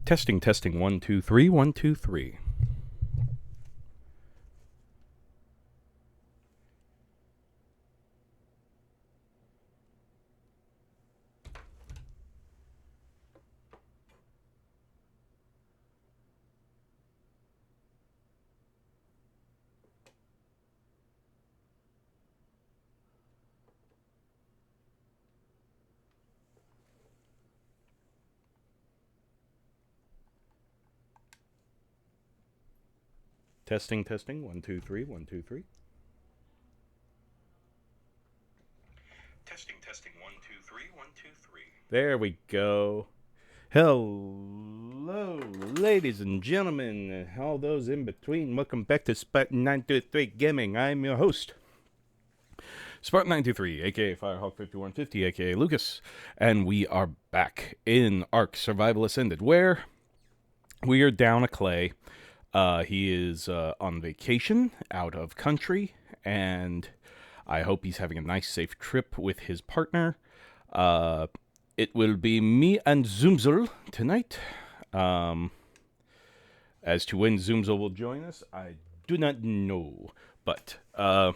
Testing, testing, 1, 2, 3, 1, 2, 3. Testing, testing, 1, 2, 3, 1, 2, 3. Testing, testing, 1, 2, 3, 1, 2, 3. There we go. Hello, ladies and gentlemen, all those in between. Welcome back to Spartan 923 Gaming. I'm your host, Spartan 923, aka Firehawk 5150, aka Lucas, and we are back in Ark Survival Ascended, where we are down a Clay. He is on vacation out of country, and I hope he's having a nice, safe trip with his partner. It will be me and Zoomzel tonight. As to when Zoomzel will join us, I do not know. But as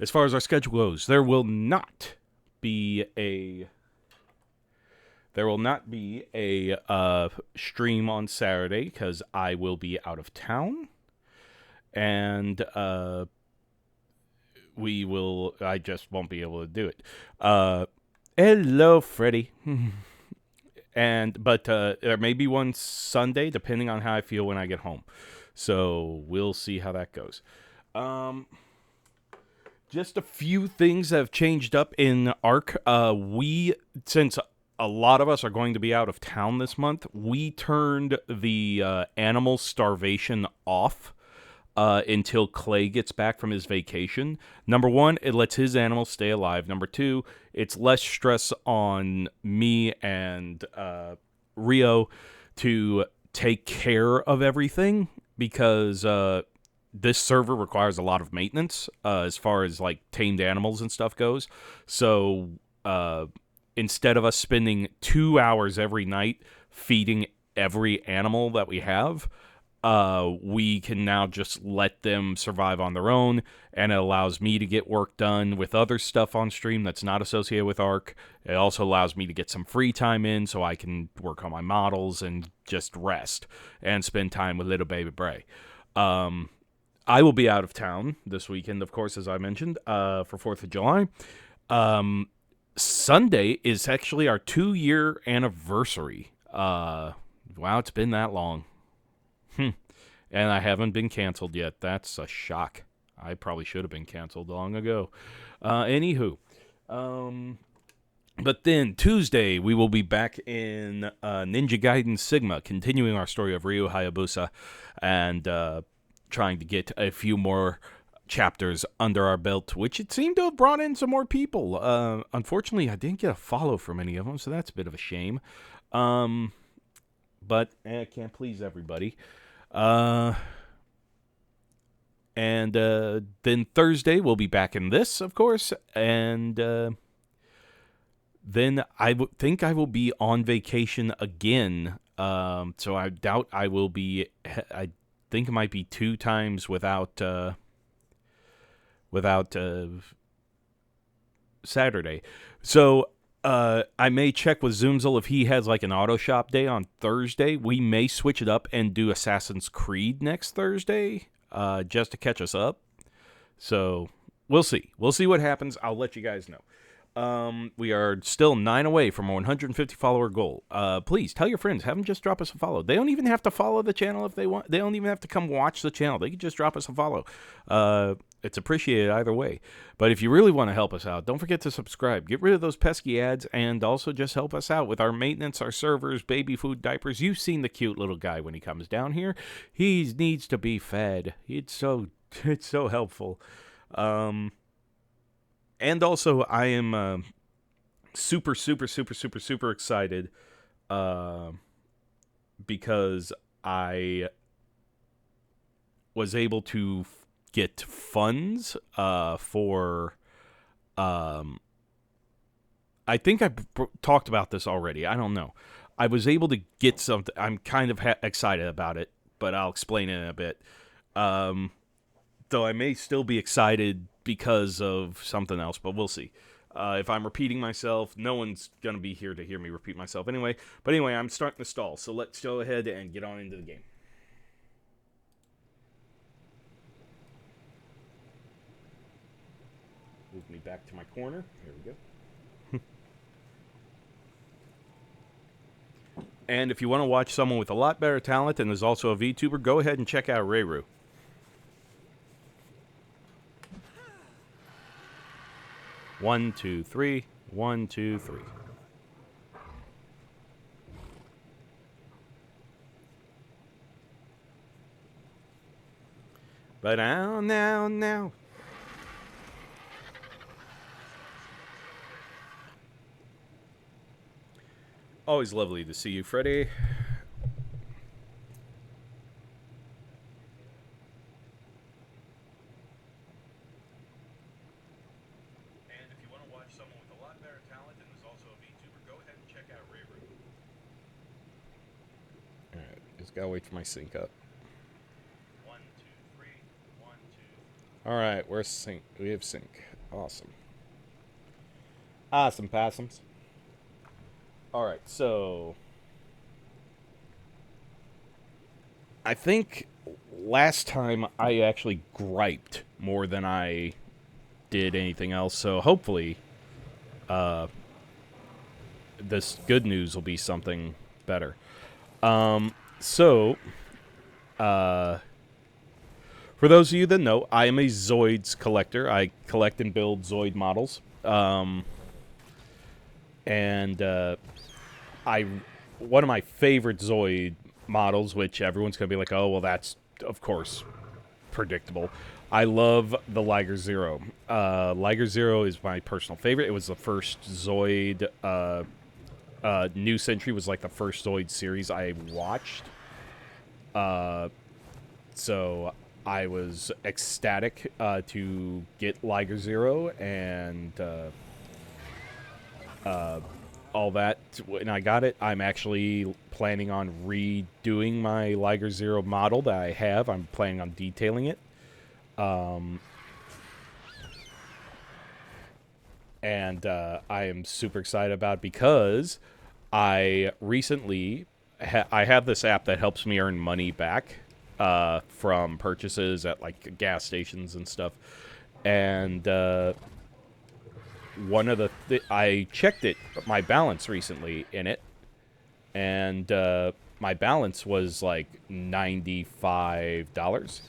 far as our schedule goes, there will not be a stream on Saturday because I will be out of town, and I just won't be able to do it. Hello, Freddy. But there may be one Sunday, depending on how I feel when I get home. So we'll see how that goes. Just a few things have changed up in Ark. Since a lot of us are going to be out of town this month, we turned the animal starvation off until Clay gets back from his vacation. Number one, it lets his animals stay alive. Number two, it's less stress on me and Rio to take care of everything, because this server requires a lot of maintenance as far as like tamed animals and stuff goes. So instead of us spending 2 hours every night feeding every animal that we have, we can now just let them survive on their own, and it allows me to get work done with other stuff on stream that's not associated with Ark. It also allows me to get some free time in so I can work on my models and just rest and spend time with little baby Bray. I will be out of town this weekend, of course, as I mentioned, for 4th of July. Sunday is actually our 2-year anniversary. Wow, it's been that long. And I haven't been canceled yet. That's a shock. I probably should have been canceled long ago. Anywho. But then Tuesday, we will be back in Ninja Gaiden Sigma, continuing our story of Ryu Hayabusa, and trying to get a few more chapters under our belt, which it seemed to have brought in some more people. Unfortunately, I didn't get a follow from any of them, so that's a bit of a shame. But I can't please everybody. And then Thursday, we'll be back in this, of course, and then I think I will be on vacation again, so I doubt I will be. I think it might be 2 times without Saturday. So I may check with Zoomzel if he has like an auto shop day on Thursday. We may switch it up and do Assassin's Creed next Thursday, just to catch us up. So we'll see. We'll see what happens. I'll let you guys know. We are still 9 away from a 150 follower goal. Please tell your friends. Have them just drop us a follow. They don't even have to follow the channel if they want. They don't even have to come watch the channel. They can just drop us a follow. It's appreciated either way. But if you really want to help us out, don't forget to subscribe. Get rid of those pesky ads, and also just help us out with our maintenance, our servers, baby food, diapers. You've seen the cute little guy when he comes down here. He needs to be fed. It's so helpful. And also, I am super excited because I was able to get funds for... I think I talked about this already. I don't know. I was able to get something. I'm kind of excited about it, but I'll explain it in a bit. Though I may still be excited because of something else, but we'll see. If I'm repeating myself, no one's going to be here to hear me repeat myself anyway. But anyway, I'm starting to stall, so let's go ahead and get on into the game. Move me back to my corner. Here we go. And if you want to watch someone with a lot better talent and is also a VTuber, go ahead and check out Rayru. One, two, three. 1, 2, 3. But now. Always lovely to see you, Freddy. Gotta wait for my sync up. 1, 2, 3. 1, 2. All right, we're sync. We have sync. Awesome. Awesome possums. All right, so I think last time I actually griped more than I did anything else. So hopefully, this good news will be something better. So, for those of you that know, I am a Zoids collector. I collect and build Zoid models. One of my favorite Zoid models, which everyone's going to be like, oh, well, that's, of course, predictable. I love the Liger Zero. Liger Zero is my personal favorite. It was the first Zoid... New Century was like the first Zoid series I watched. So I was ecstatic to get Liger Zero and all that. When I got it, I'm actually planning on redoing my Liger Zero model that I have. I'm planning on detailing it. And I am super excited about it because I recently I have this app that helps me earn money back from purchases at like gas stations and stuff. And one of I checked my balance recently in it, and my balance was like $95.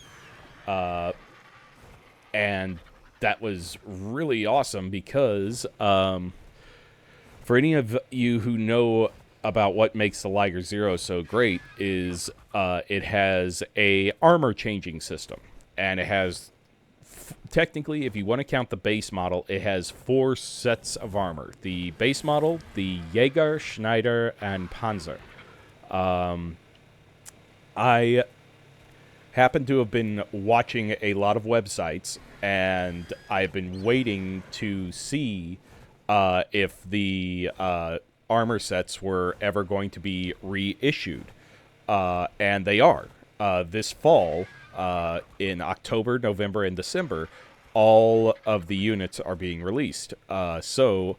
And that was really awesome because for any of you who know about what makes the Liger Zero so great is it has a armor changing system, and it has technically, if you want to count the base model, it has 4 sets of armor: the base model, the Jaeger, Schneider, and Panzer. I happen to have been watching a lot of websites, and I've been waiting to see if the armor sets were ever going to be reissued. And they are. This fall, in October, November, and December, all of the units are being released. So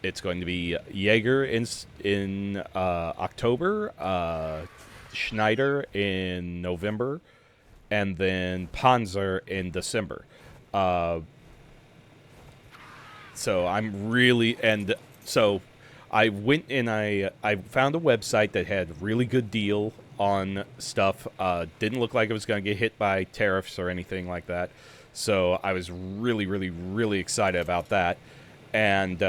it's going to be Jaeger in October, Schneider in November, and then Panzer in December. So I'm really, and so I went and I found a website that had a really good deal on stuff. Didn't look like it was going to get hit by tariffs or anything like that. So I was really, really, really excited about that. And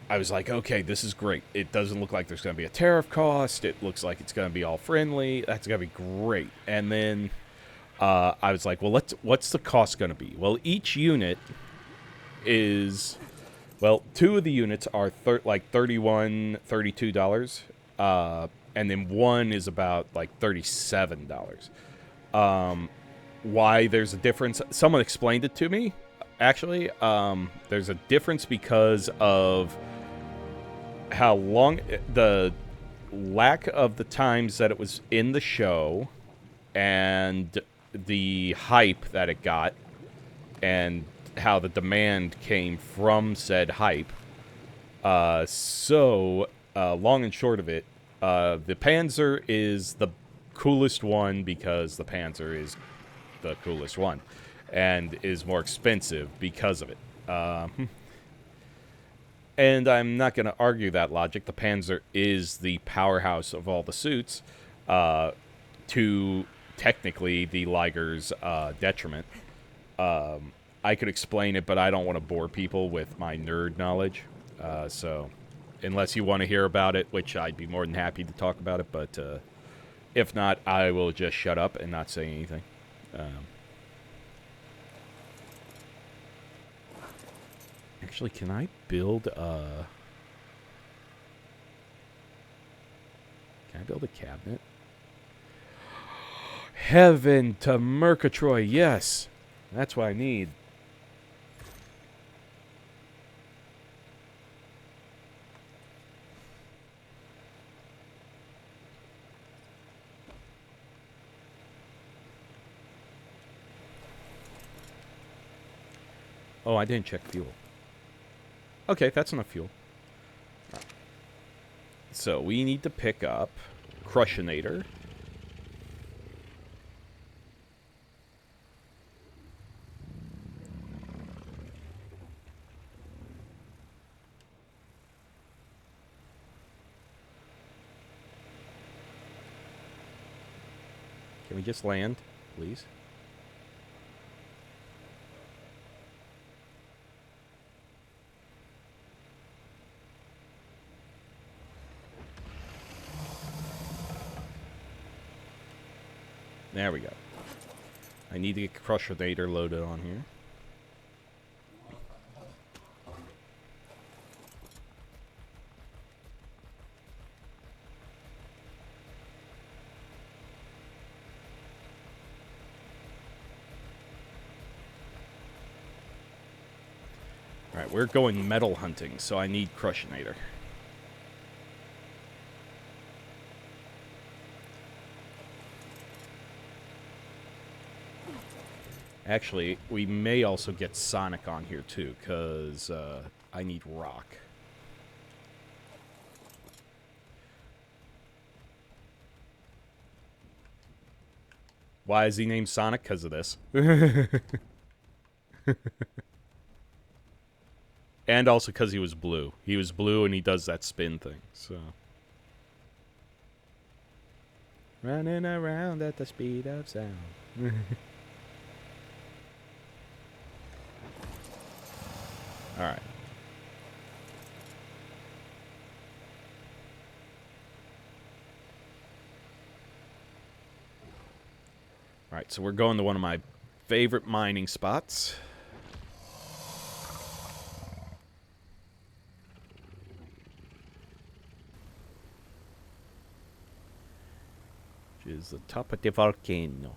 I was like, okay, this is great. It doesn't look like there's going to be a tariff cost. It looks like it's going to be all friendly. That's going to be great. And then I was like, well, what's the cost going to be? Well, each unit is, well, 2 of the units are like $31, $32. And then 1 is about like $37. Why there's a difference? Someone explained it to me. Actually, there's a difference because of how long the lack of the times that it was in the show and the hype that it got and how the demand came from said hype. Long and short of it, the Panzer is the coolest one because the Panzer is the coolest one and is more expensive because of it. And I'm not going to argue that logic. The Panzer is the powerhouse of all the suits, to technically the Liger's detriment. I could explain it, but I don't want to bore people with my nerd knowledge. So, unless you want to hear about it, which I'd be more than happy to talk about it, but if not, I will just shut up and not say anything. Actually, can I build a... Can I build a cabinet? Heaven to Murgatroyd, yes! That's what I need. Oh, I didn't check fuel. Okay, that's enough fuel. So, we need to pick up Crushinator. Can we just land, please? There we go. I need to get Crushinator loaded on here. Alright, we're going metal hunting, so I need Crushinator. Actually, we may also get Sonic on here too, because I need rock. Why is he named Sonic? Because of this. And also because he was blue. He was blue and he does that spin thing, so... Running around at the speed of sound. Alright. Alright, so we're going to one of my favorite mining spots. Which is the top of the volcano.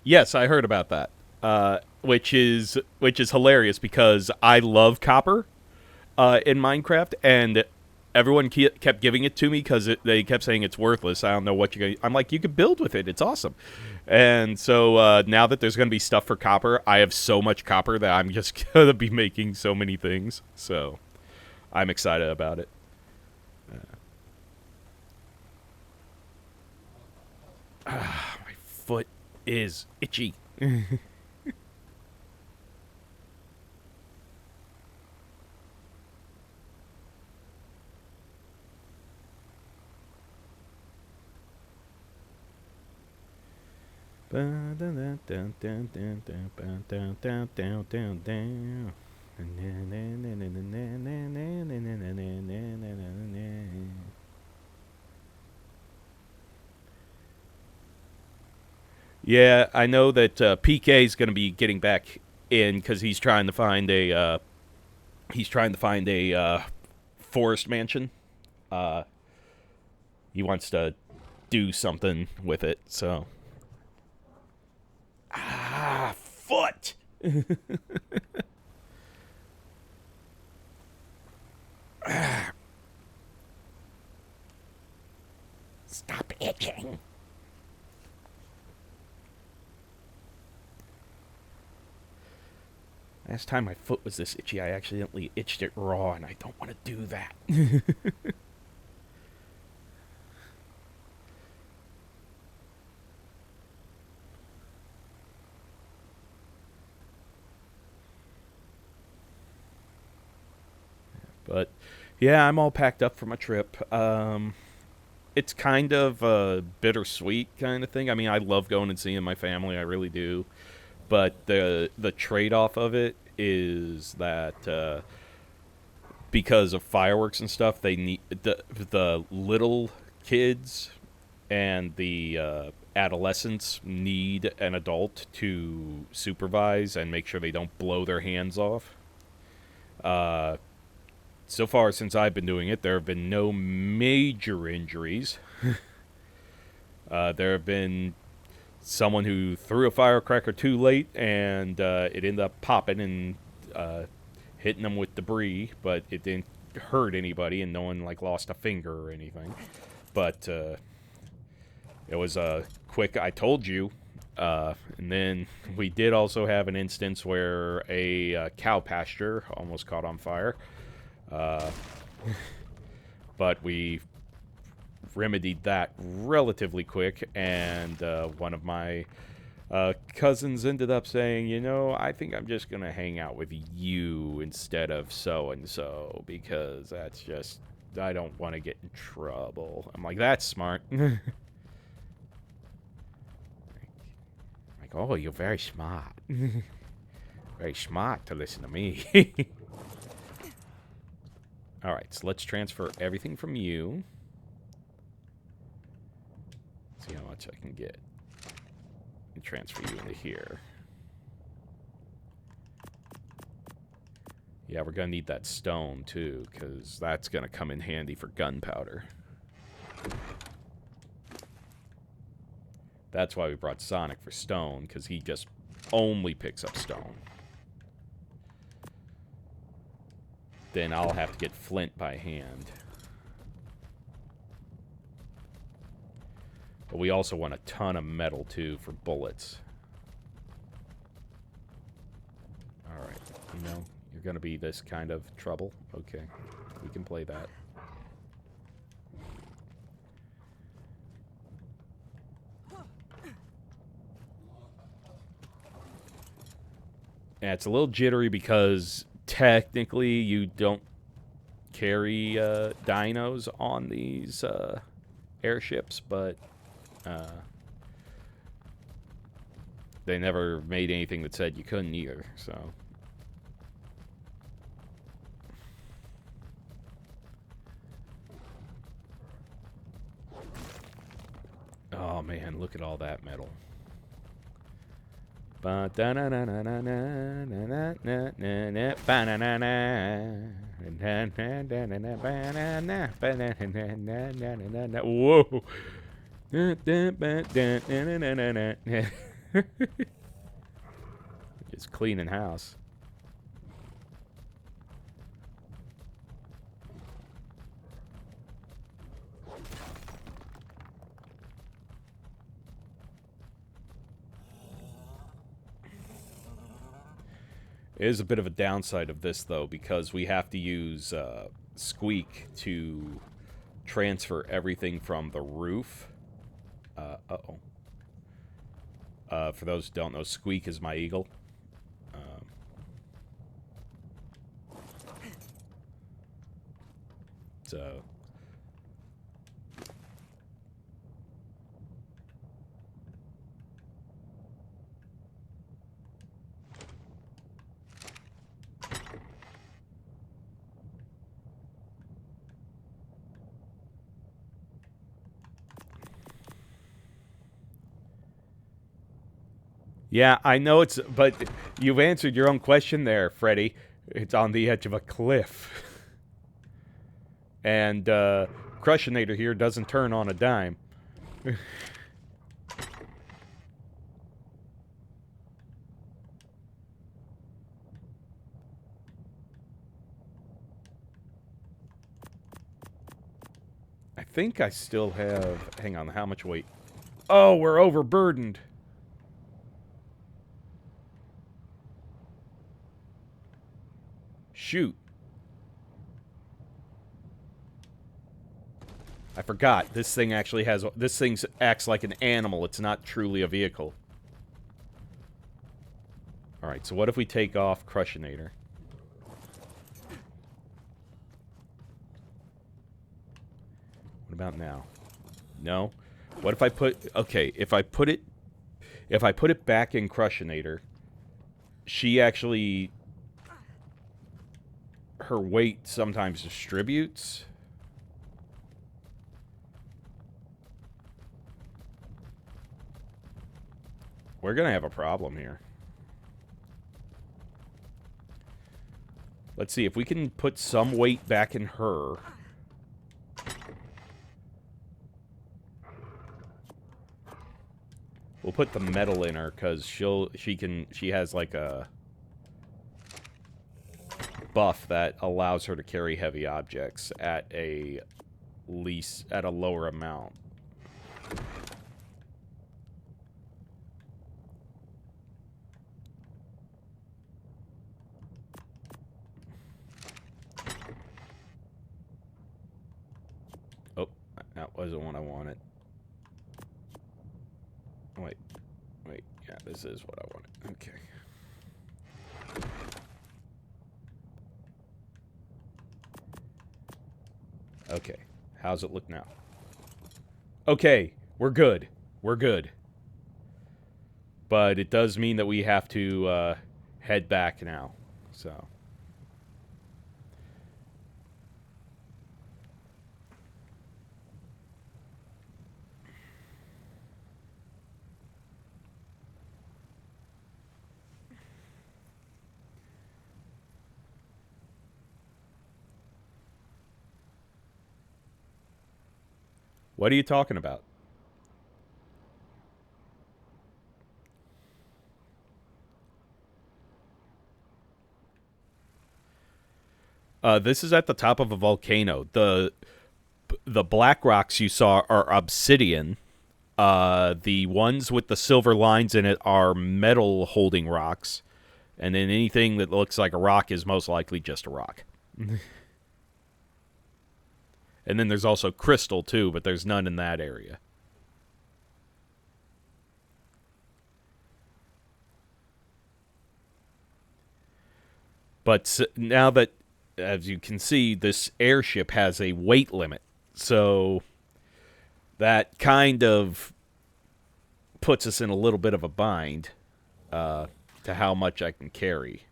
Yes, I heard about that. Which is hilarious because I love copper in Minecraft, and everyone kept giving it to me because they kept saying it's worthless. I don't know what you're gonna... I'm like, you could build with it. It's awesome. And so now that there's going to be stuff for copper, I have so much copper that I'm just going to be making so many things. So I'm excited about it. My foot is itchy. Yeah, I know that PK is going to be getting back in because he's trying to find a forest mansion. Uh, he wants to do something with it. So foot. Stop itching. Last time my foot was this itchy, I accidentally itched it raw, and I don't want to do that. But yeah, I'm all packed up for my trip. It's kind of a bittersweet kind of thing. I mean, I love going and seeing my family, I really do. But the trade off of it is that because of fireworks and stuff, they need the little kids and the adolescents need an adult to supervise and make sure they don't blow their hands off. Uh, so far, since I've been doing it, there have been no major injuries. There have been someone who threw a firecracker too late, and it ended up popping and hitting them with debris, but it didn't hurt anybody, and no one like lost a finger or anything. But it was a quick "I told you," and then we did also have an instance where a cow pasture almost caught on fire. Uh, but we remedied that relatively quick, and one of my cousins ended up saying, you know, I think I'm just going to hang out with you instead of so-and-so, because that's just, I don't want to get in trouble. I'm like, that's smart. Like, oh, you're very smart. Very smart to listen to me. Alright, so let's transfer everything from you. See how much I can get. And transfer you into here. Yeah, we're going to need that stone, too, because that's going to come in handy for gunpowder. That's why we brought Sonic for stone, because he just only picks up stone. Then I'll have to get flint by hand. But we also want a ton of metal, too, for bullets. Alright, you know, you're going to be this kind of trouble. Okay, we can play that. Yeah, it's a little jittery because technically you don't carry dinos on these airships, but they never made anything that said you couldn't either, so. Oh man, look at all that metal. Whoa. Just cleaning house. It is a bit of a downside of this, though, because we have to use Squeak to transfer everything from the roof. Uh-oh. For those who don't know, Squeak is my eagle. So... Yeah, I know but you've answered your own question there, Freddy. It's on the edge of a cliff. And, Crushinator here doesn't turn on a dime. I think I still have... Hang on, how much weight? Oh, we're overburdened. Shoot. I forgot. This thing actually has... This thing acts like an animal. It's not truly a vehicle. Alright, so what if we take off Crushinator? What about now? No? What if I put... Okay, if I put it back in Crushinator, she actually... Her weight sometimes distributes. We're gonna have a problem here. Let's see, if we can put some weight back in her... We'll put the metal in her, because she has like a buff that allows her to carry heavy objects at a lower amount. Oh, that wasn't what I wanted. Wait, yeah, this is what I wanted. Okay. Okay, how's it look now? Okay, we're good. We're good. But it does mean that we have to head back now, so... What are you talking about? This is at the top of a volcano. The black rocks you saw are obsidian. The ones with the silver lines in it are metal holding rocks. And then anything that looks like a rock is most likely just a rock. And then there's also crystal, too, but there's none in that area. But now that, as you can see, this airship has a weight limit. So that kind of puts us in a little bit of a bind to how much I can carry.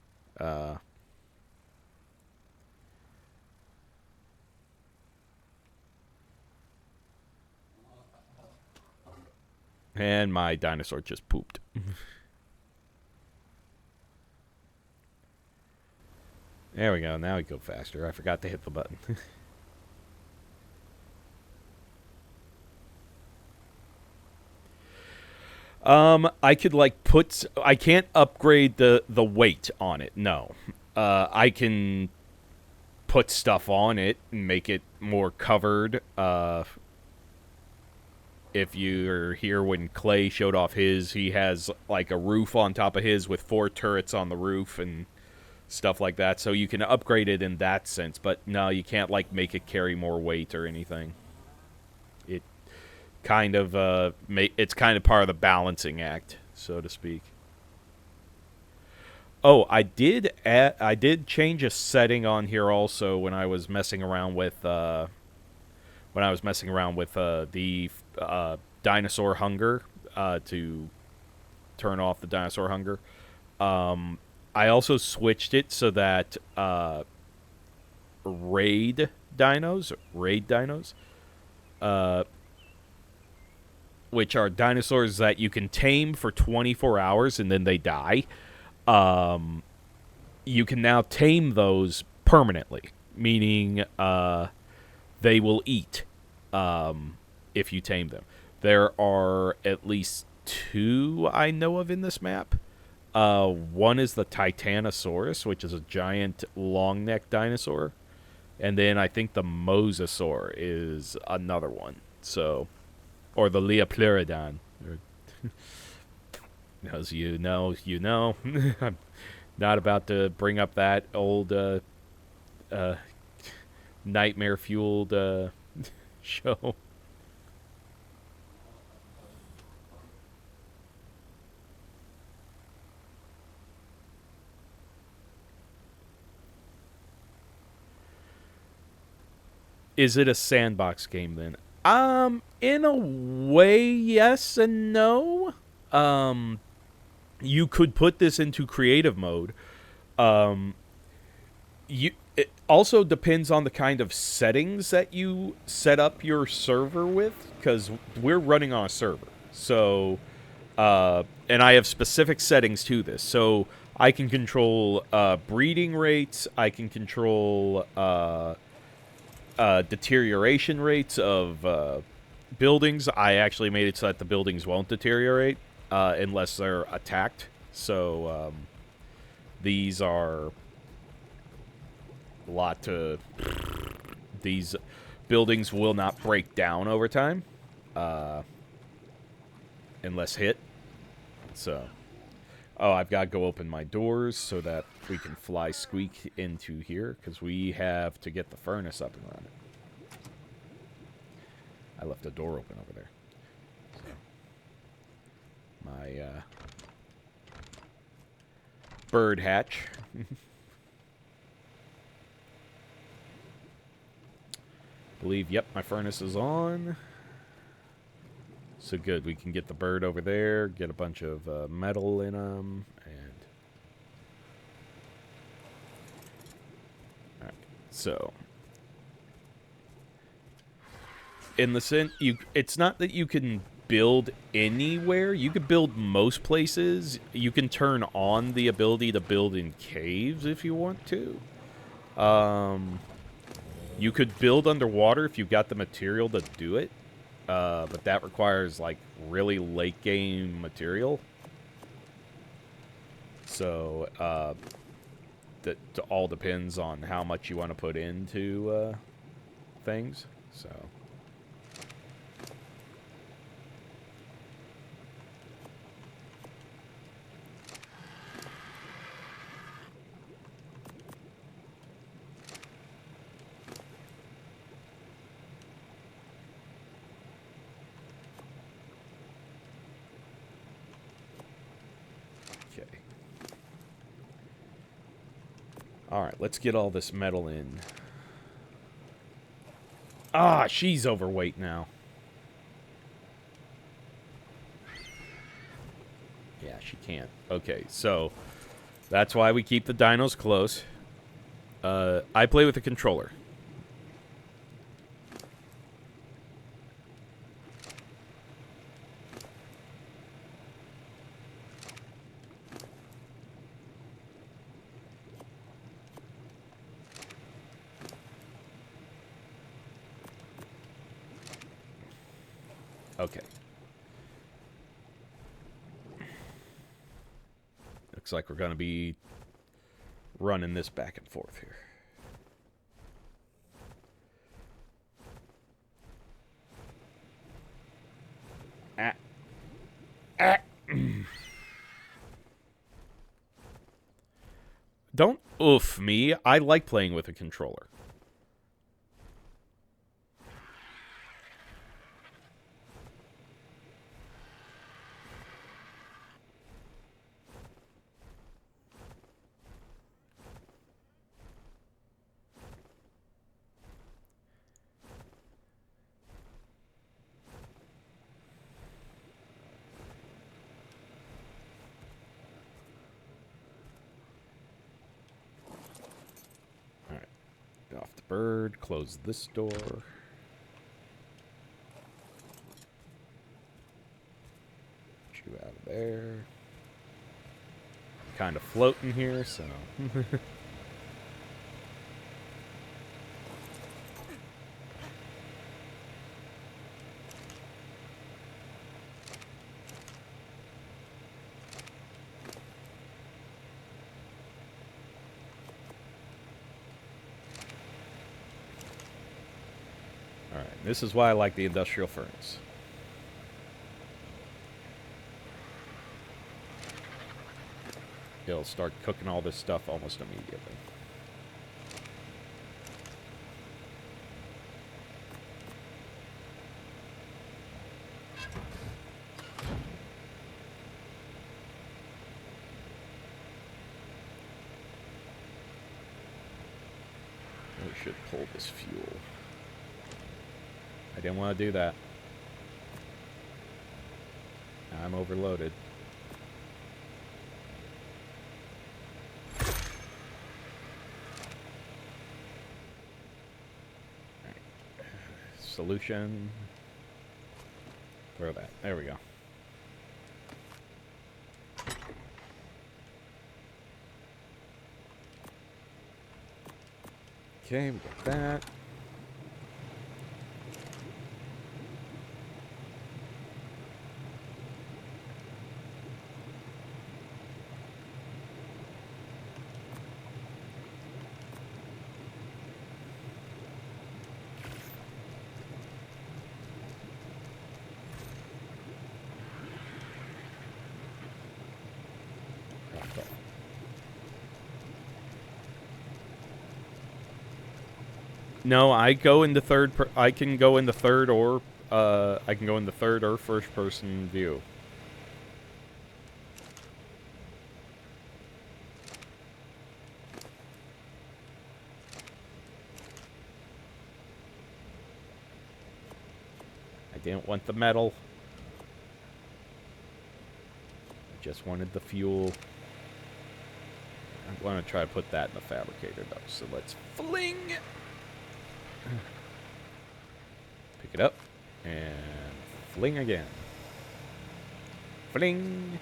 And my dinosaur just pooped. There we go. Now we go faster. I forgot to hit the button. I could like I can't upgrade the weight on it. No. I can put stuff on it and make it more covered. If you're here when Clay showed off his, he has like a roof on top of his with 4 turrets on the roof and stuff like that. So you can upgrade it in that sense, but no, you can't like make it carry more weight or anything. It kind of it's kind of part of the balancing act, so to speak. Oh, I did change a setting on here also when I was messing around with the dinosaur hunger to turn off the dinosaur hunger. I also switched it so that raid dinos which are dinosaurs that you can tame for 24 hours and then they die. Um, you can now tame those permanently, meaning they will eat if you tame them. There are at least two I know of in this map. One is the Titanosaurus, which is a giant long-necked dinosaur. And then I think the Mosasaur is another one. So, or the Leopleurodon. As you know, you know. I'm not about to bring up that old nightmare-fueled show. Is it a sandbox game then? In a way, yes and no. You could put this into creative mode. Um, it also depends on the kind of settings that you set up your server with, because we're running on a server. So, and I have specific settings to this. So I can control breeding rates. I can control deterioration rates of buildings. I actually made it so that the buildings won't deteriorate unless they're attacked. So these are a lot to... These buildings will not break down over time unless hit. So... Oh, I've got to go open my doors so that we can fly Squeak into here, because we have to get the furnace up and running. I left the door open over there. So, my bird hatch. Believe, yep, my furnace is on. So good, we can get the bird over there, get a bunch of metal in them, and... Alright, so... In the sense, it's not that you can build anywhere. You can build most places. You can turn on the ability to build in caves if you want to. You could build underwater if you've got the material to do it. But that requires, like, really late-game material. So, that all depends on how much you want to put into things. So... Alright, let's get all this metal in. Ah, she's overweight now. Yeah, she can't. Okay, so that's why we keep the dinos close. I play with a controller. Okay. Looks like we're going to be running this back and forth here. Don't oof me. I like playing with a controller. Off the bird, close this door. there. Kind of floating here, so... Alright, this is why I like the industrial furnace. It'll start cooking all this stuff almost immediately. We should pull this fuel. I didn't want to do that. I'm overloaded. Solution. Throw that. There we go. Okay, we got that. No, I go in the third. I can go in the third, or I can go in the third or first person view. I didn't want the metal. I just wanted the fuel. I'm going to try to put that in the fabricator, though. So let's fling. Pick it up and fling again. Fling.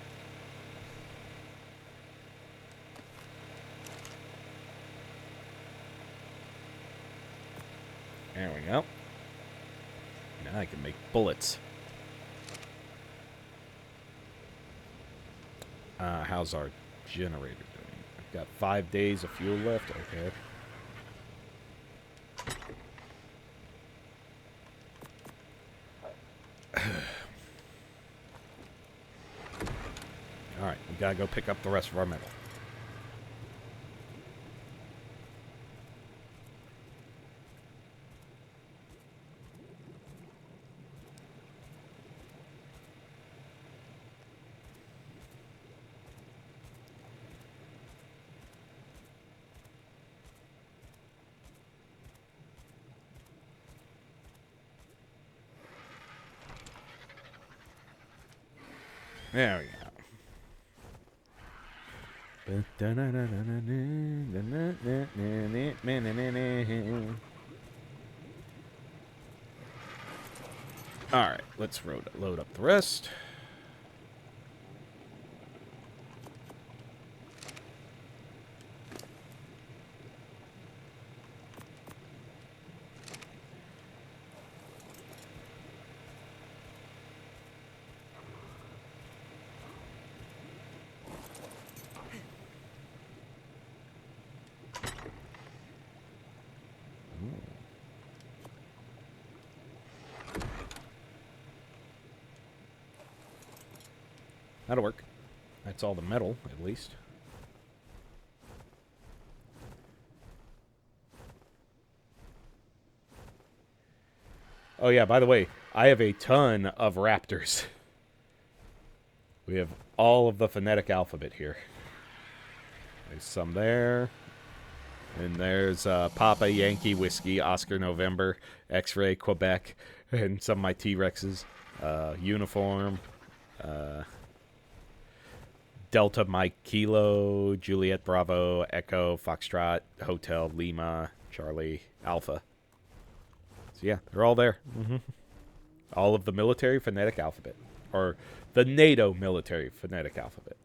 There we go. Now I can make bullets. How's our generator doing? I've got 5 days of fuel left. Okay. Alright, we gotta go pick up the rest of our metal. There we go. Alright, let's load up the rest. That'll work. That's all the metal, at least. Oh yeah, by the way, I have a ton of raptors. We have all of the phonetic alphabet here. There's some there. And there's Papa Yankee Whiskey, Oscar November, X-Ray Quebec, and some of my T-Rexes. Uniform. Delta Mike Kilo, Juliet Bravo, Echo, Foxtrot, Hotel, Lima, Charlie, Alpha. So yeah, they're all there. All of the military phonetic alphabet. or the NATO military phonetic alphabet.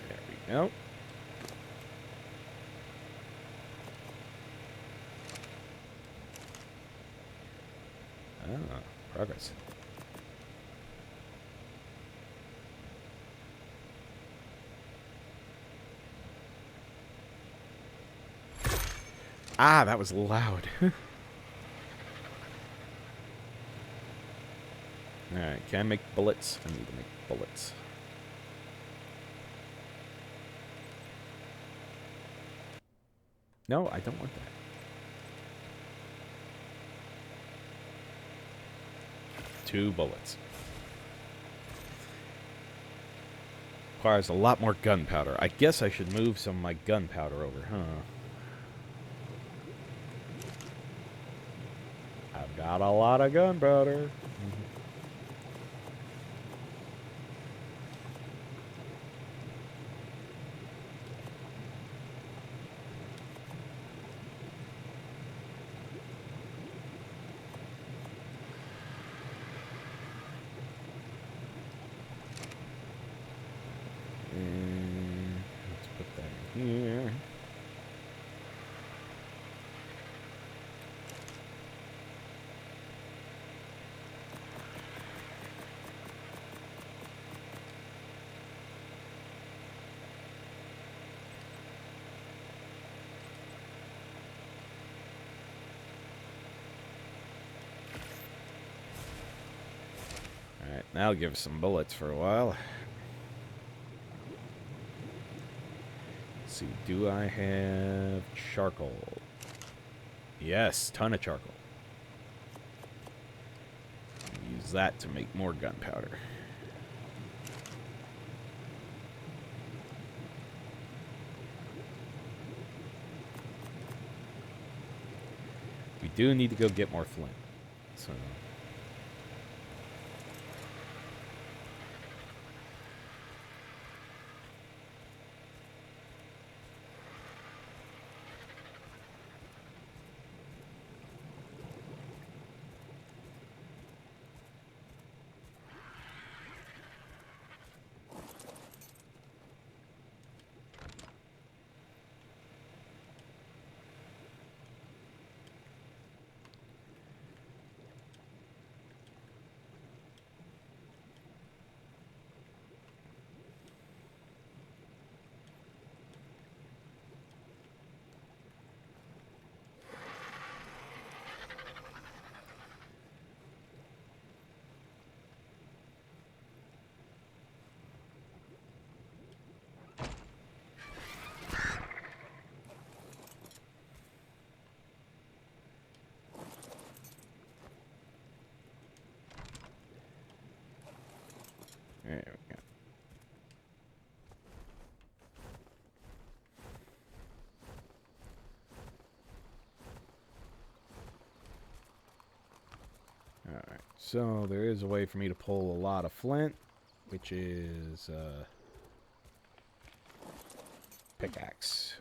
There we go. Ah, progress. Ah, that was loud. Alright, can I make bullets? I need to make bullets. No, I don't want that. Two bullets. Requires a lot more gunpowder. I guess I should move some of my gunpowder over, huh? I've got a lot of gunpowder. And let's put that in here. Alright, now give us some bullets for a while. Let's see, do I have charcoal? Yes, ton of charcoal. Use that to make more gunpowder. We do need to go get more flint. So there we go. Alright, so there is a way for me to pull a lot of flint, which is pickaxe.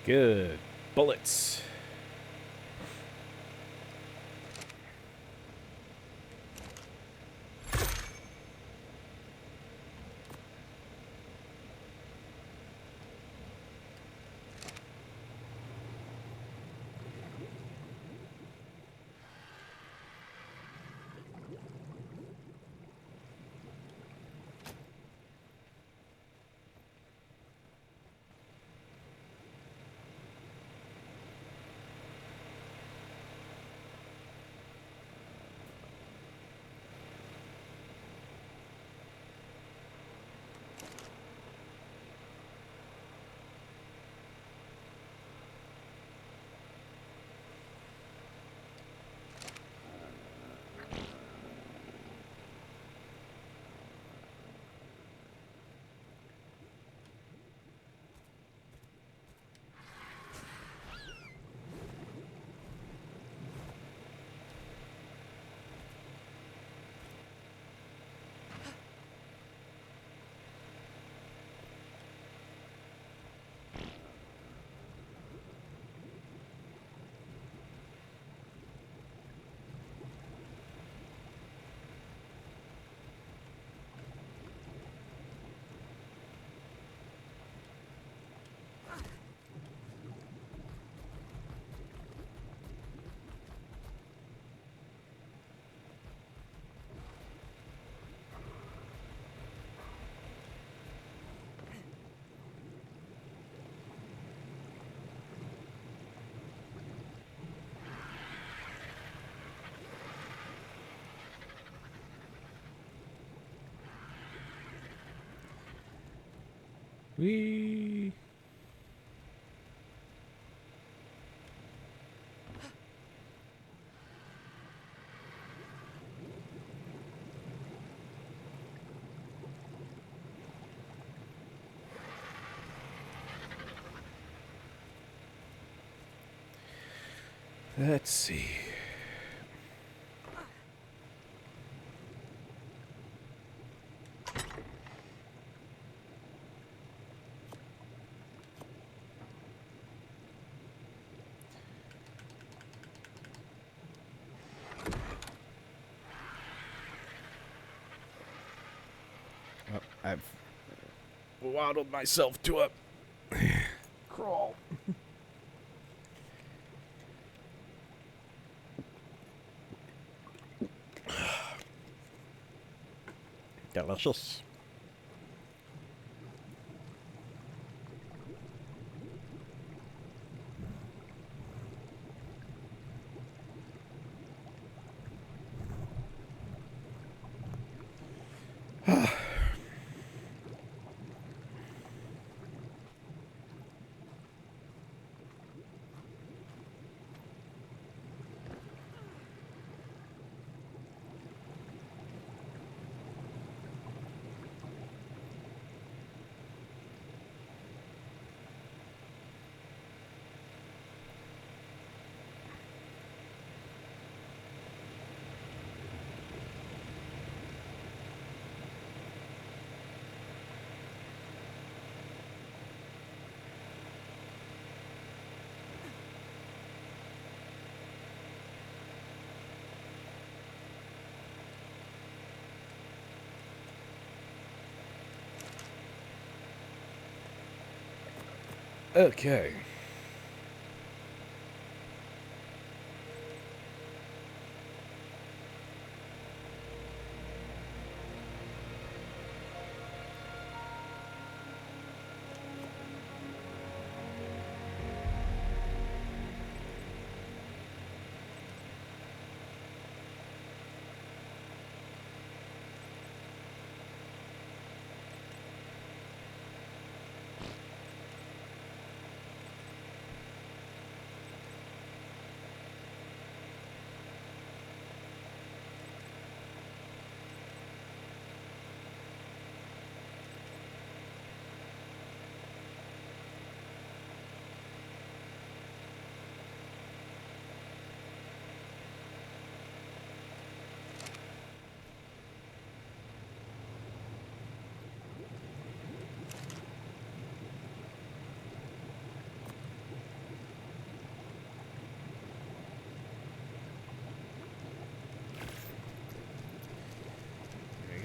Good. Bullets. Wee. Let's see. Oh, I've waddled myself to a crawl. Delicious. Okay.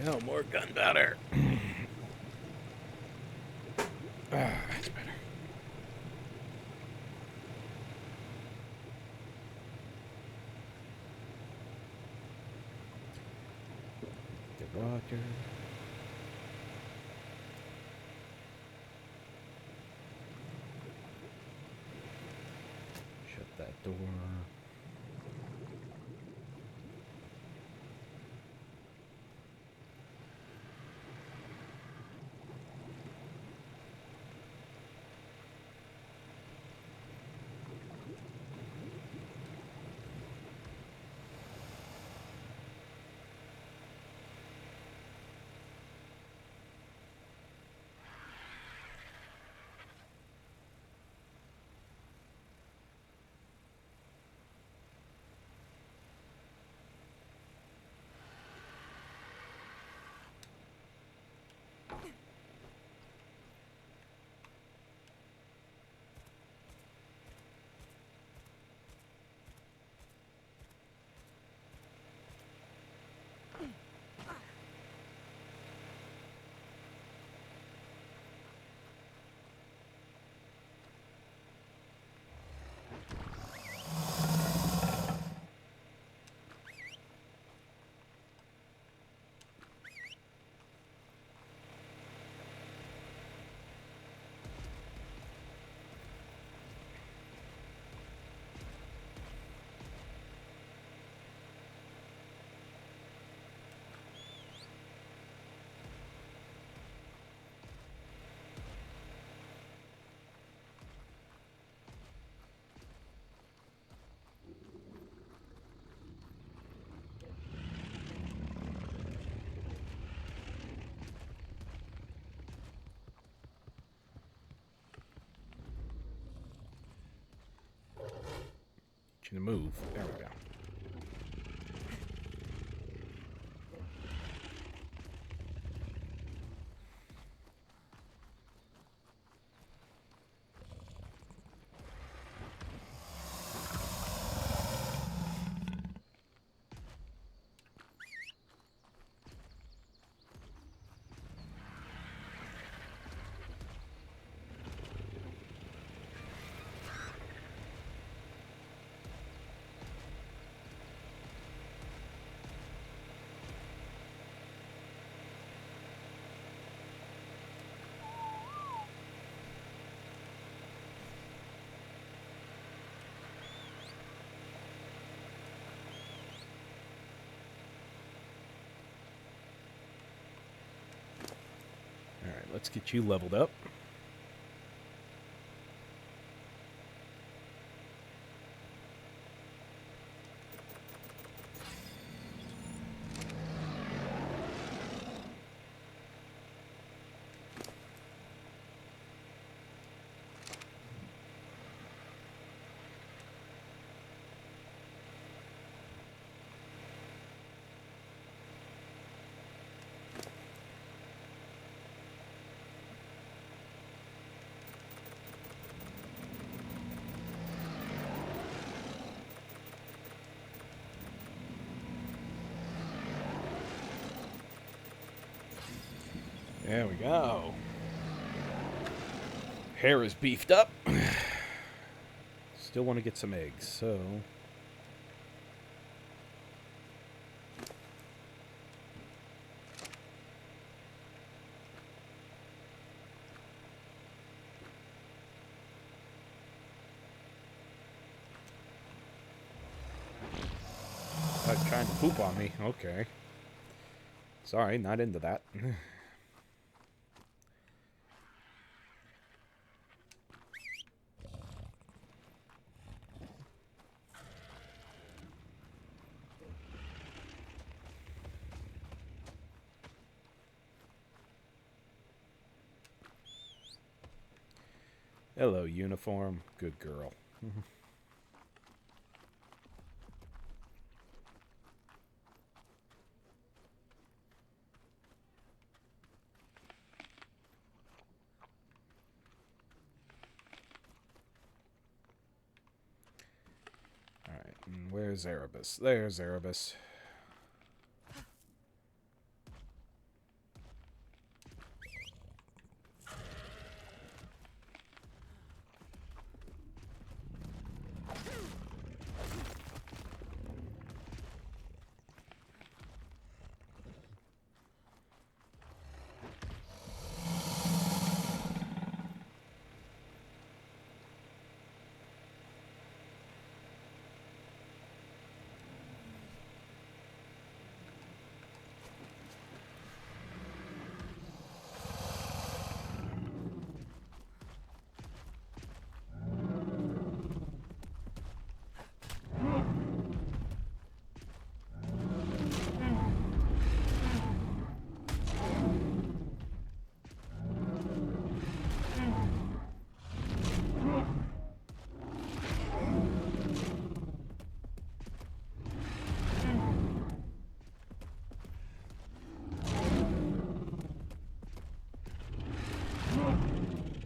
we go. More gunpowder. That's better. The water. Shut that door. To move. There we go. Alright, let's get you leveled up. There we go. Hair is beefed up. Still want to get some eggs, so... trying to poop on me. Okay. Sorry, not into that. Hello, uniform. Good girl. Alright, where's Erebus? There's Erebus.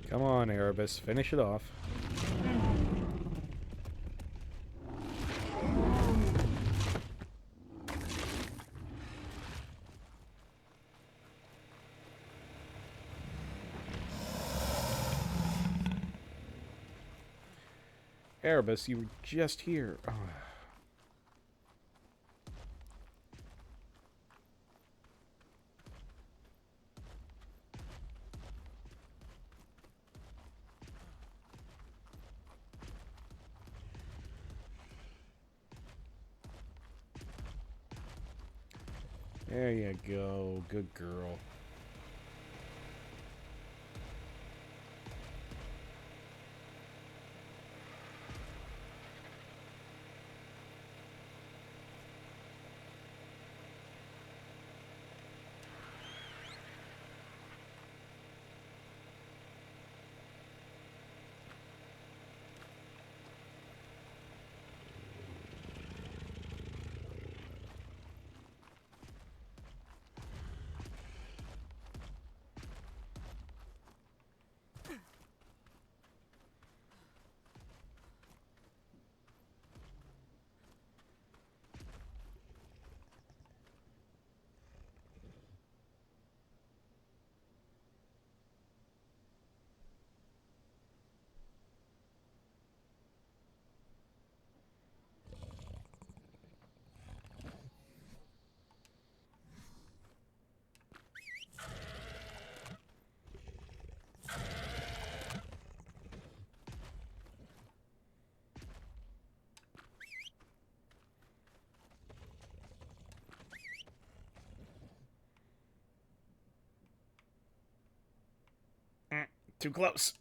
Come on, Erebus. Finish it off. Erebus, you were just here. Oh. There you go. Good girl. Too close.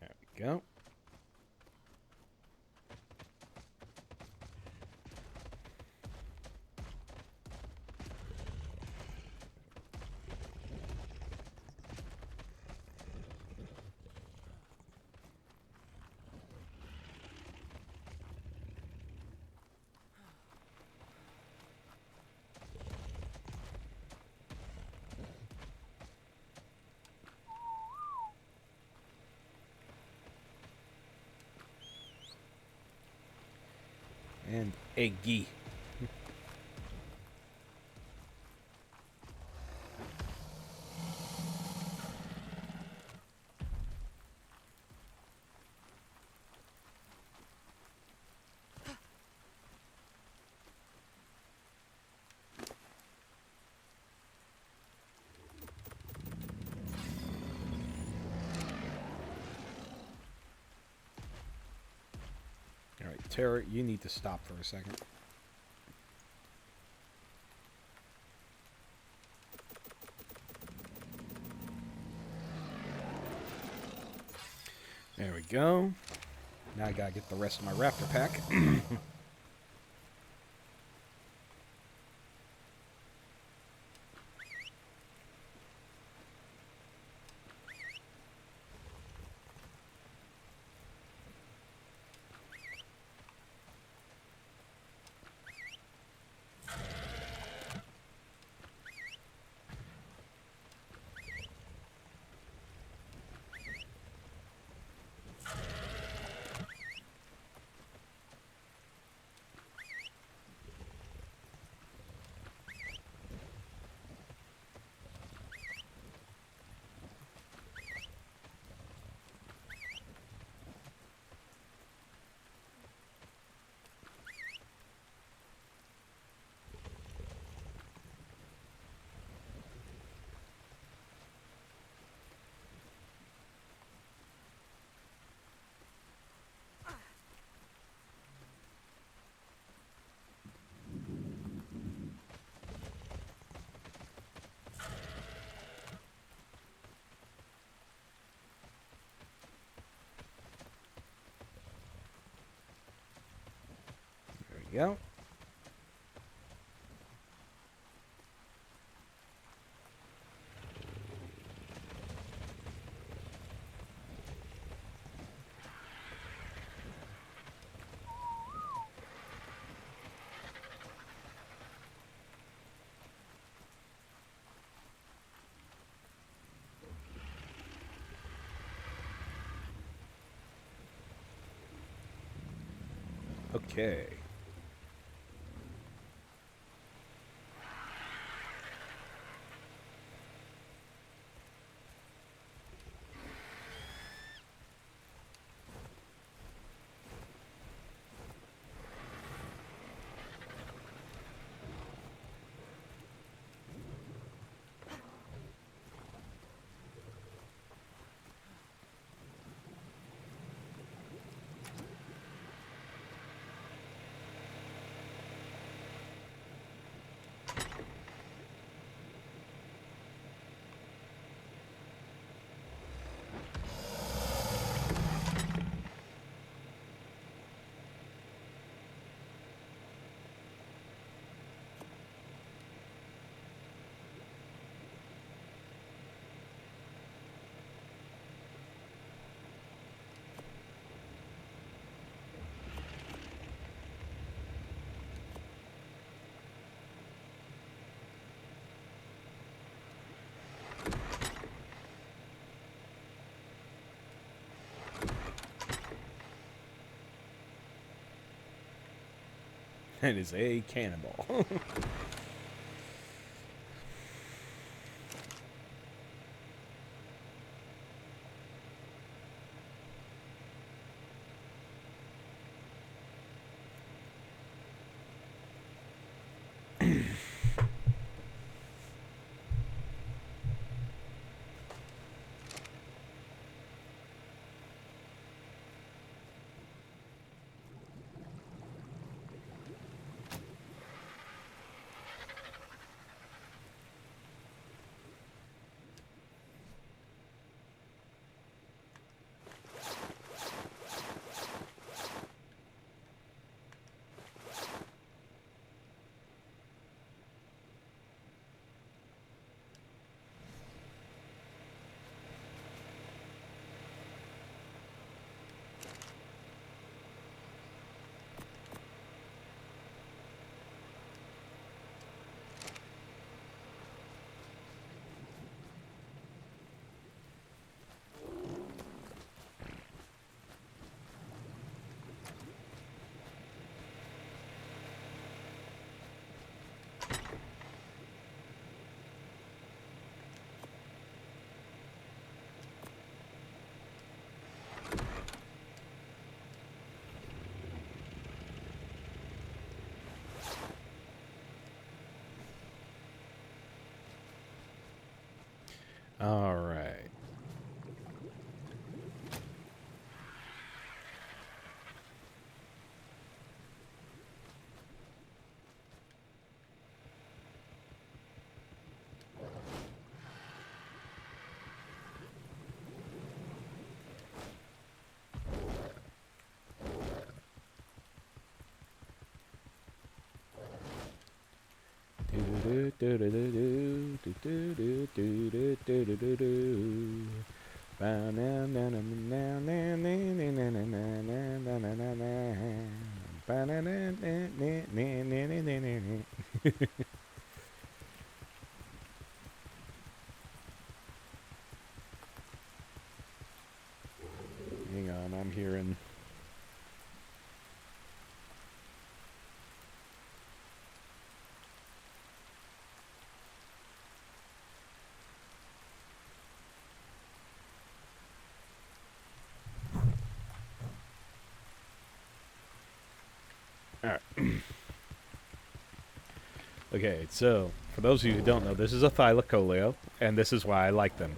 There we go. And eggy. All right, Tara, you need to stop for a second. There we go. Now I gotta get the rest of my raptor pack. go. Okay. It is a cannonball. All right. Hang on, I'm hearing. All right. Okay, so for those of you who don't know, this is a thylacoleo, and this is why I like them.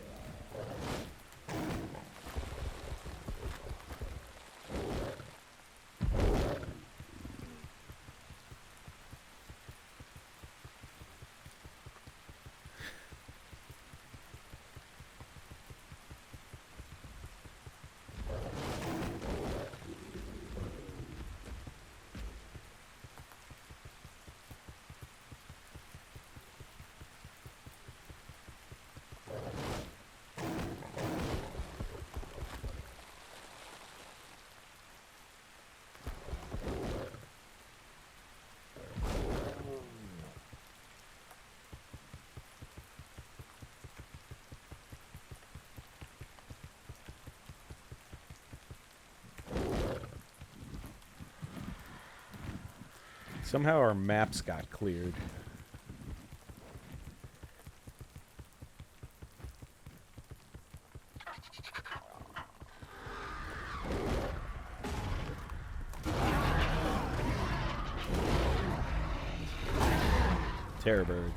Somehow our maps got cleared. Terror birds.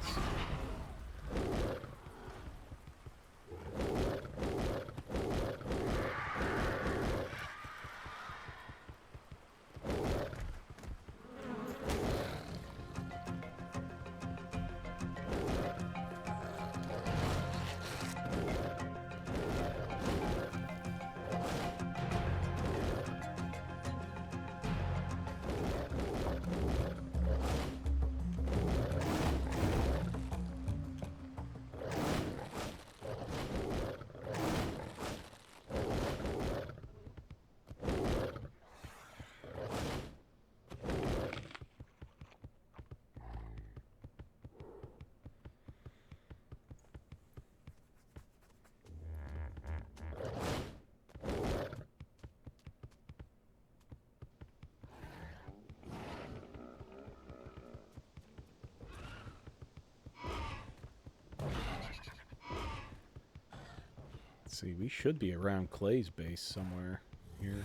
See, we should be around Clay's base somewhere here.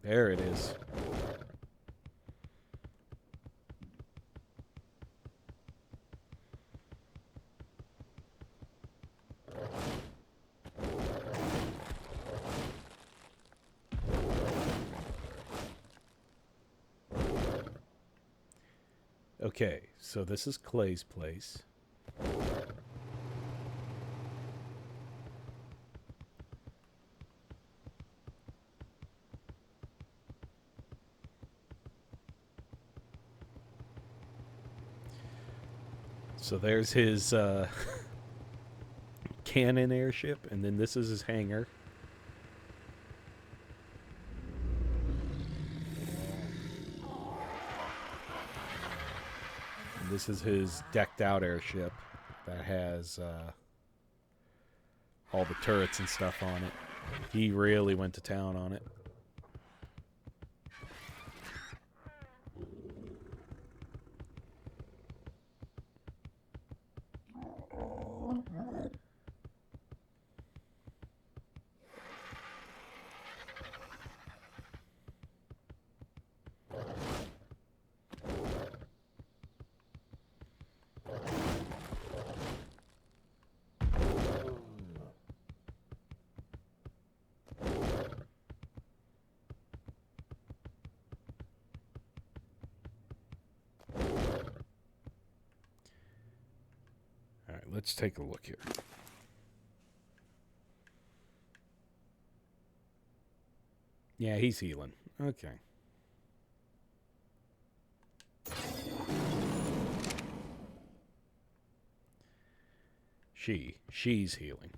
There it is. Okay, so this is Clay's place. So there's his cannon airship, and then this is his hangar. And this is his decked out airship that has all the turrets and stuff on it. He really went to town on it. Let's take a look here. Yeah, he's healing. Okay. She's healing.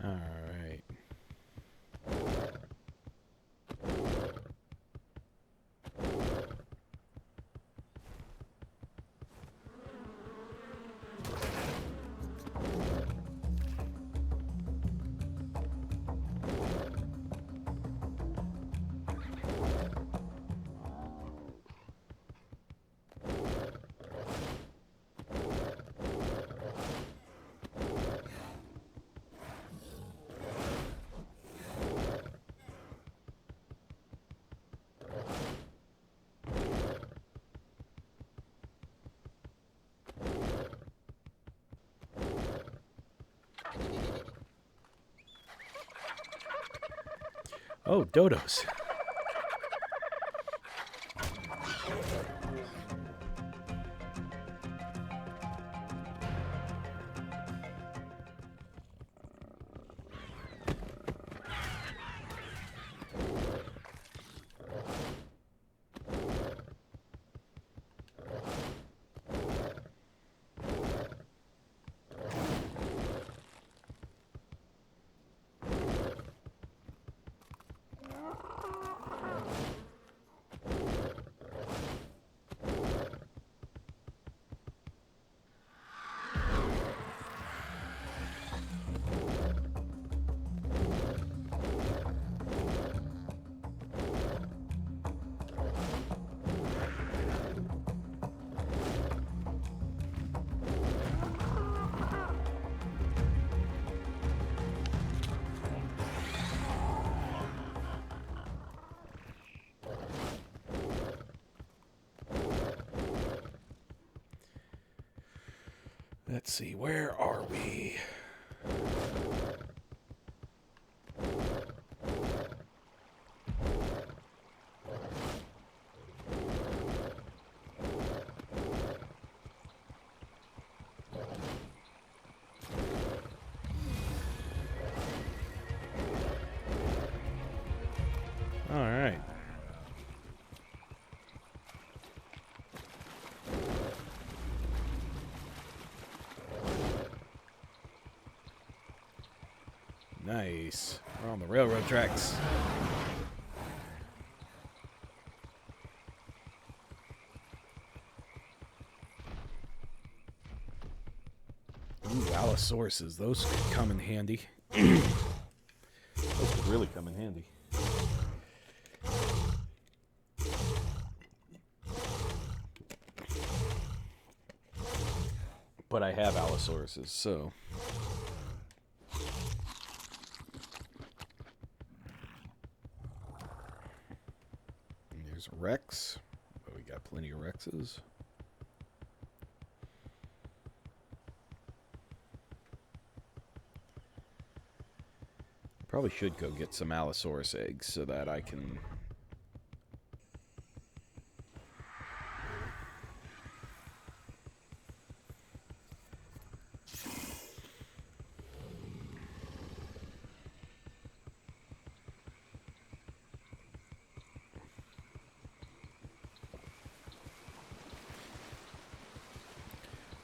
All right. Oh, dodos. Let's see, where are we? All right. Nice. We're on the railroad tracks. Ooh, Allosauruses. Those could come in handy. Those could really come in handy. But I have Allosauruses, so... And there's a Rex. Oh, we got plenty of Rexes. Probably should go get some Allosaurus eggs so that I can...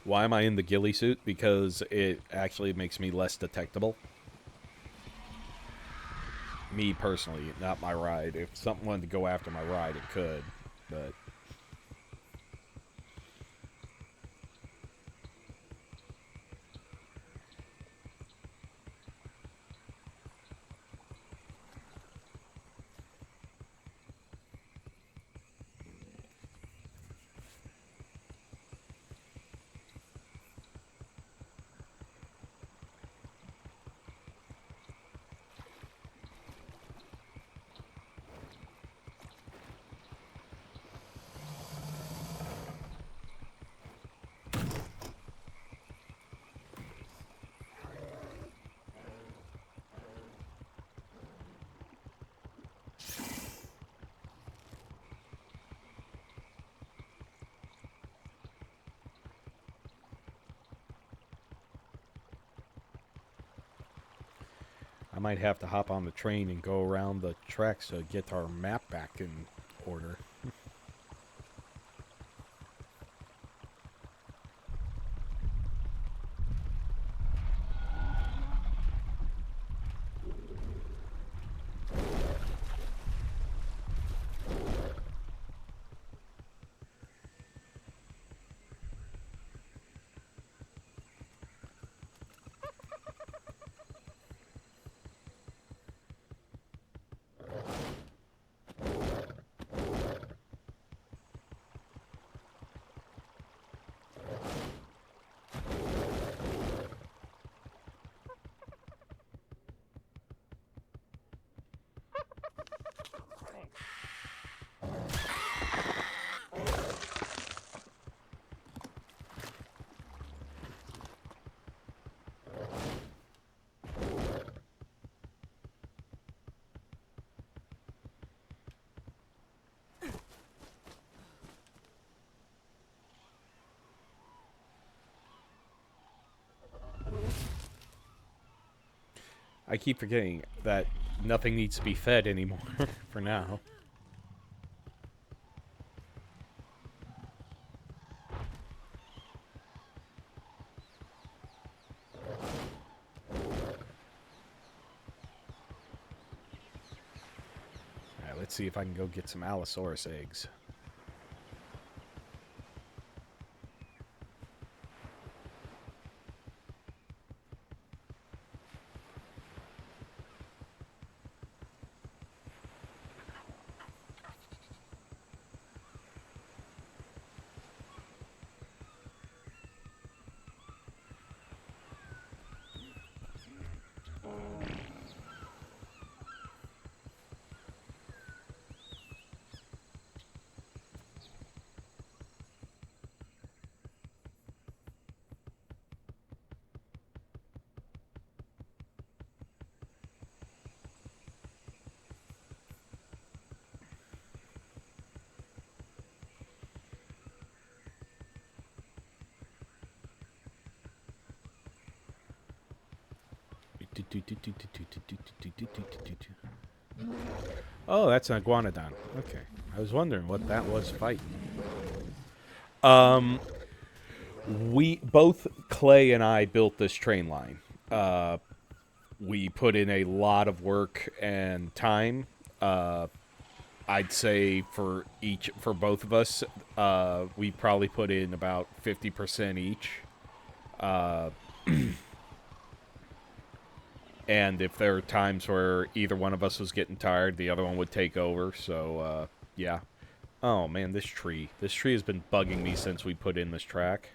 Why am I in the ghillie suit? Because it actually makes me less detectable. Me personally, not my ride. If something wanted to go after my ride, it could, but... I might have to hop on the train and go around the tracks to get our map back in order. I keep forgetting that nothing needs to be fed anymore for now. Alright, let's see if I can go get some Allosaurus eggs. Oh, that's an iguanodon. Okay. I was wondering what that was fighting. We both Clay and I built this train line. We put in a lot of work and time. I'd say for both of us, we probably put in about 50% each. And if there were times where either one of us was getting tired, the other one would take over. So, yeah. Oh, man, this tree. This tree has been bugging me since we put in this track.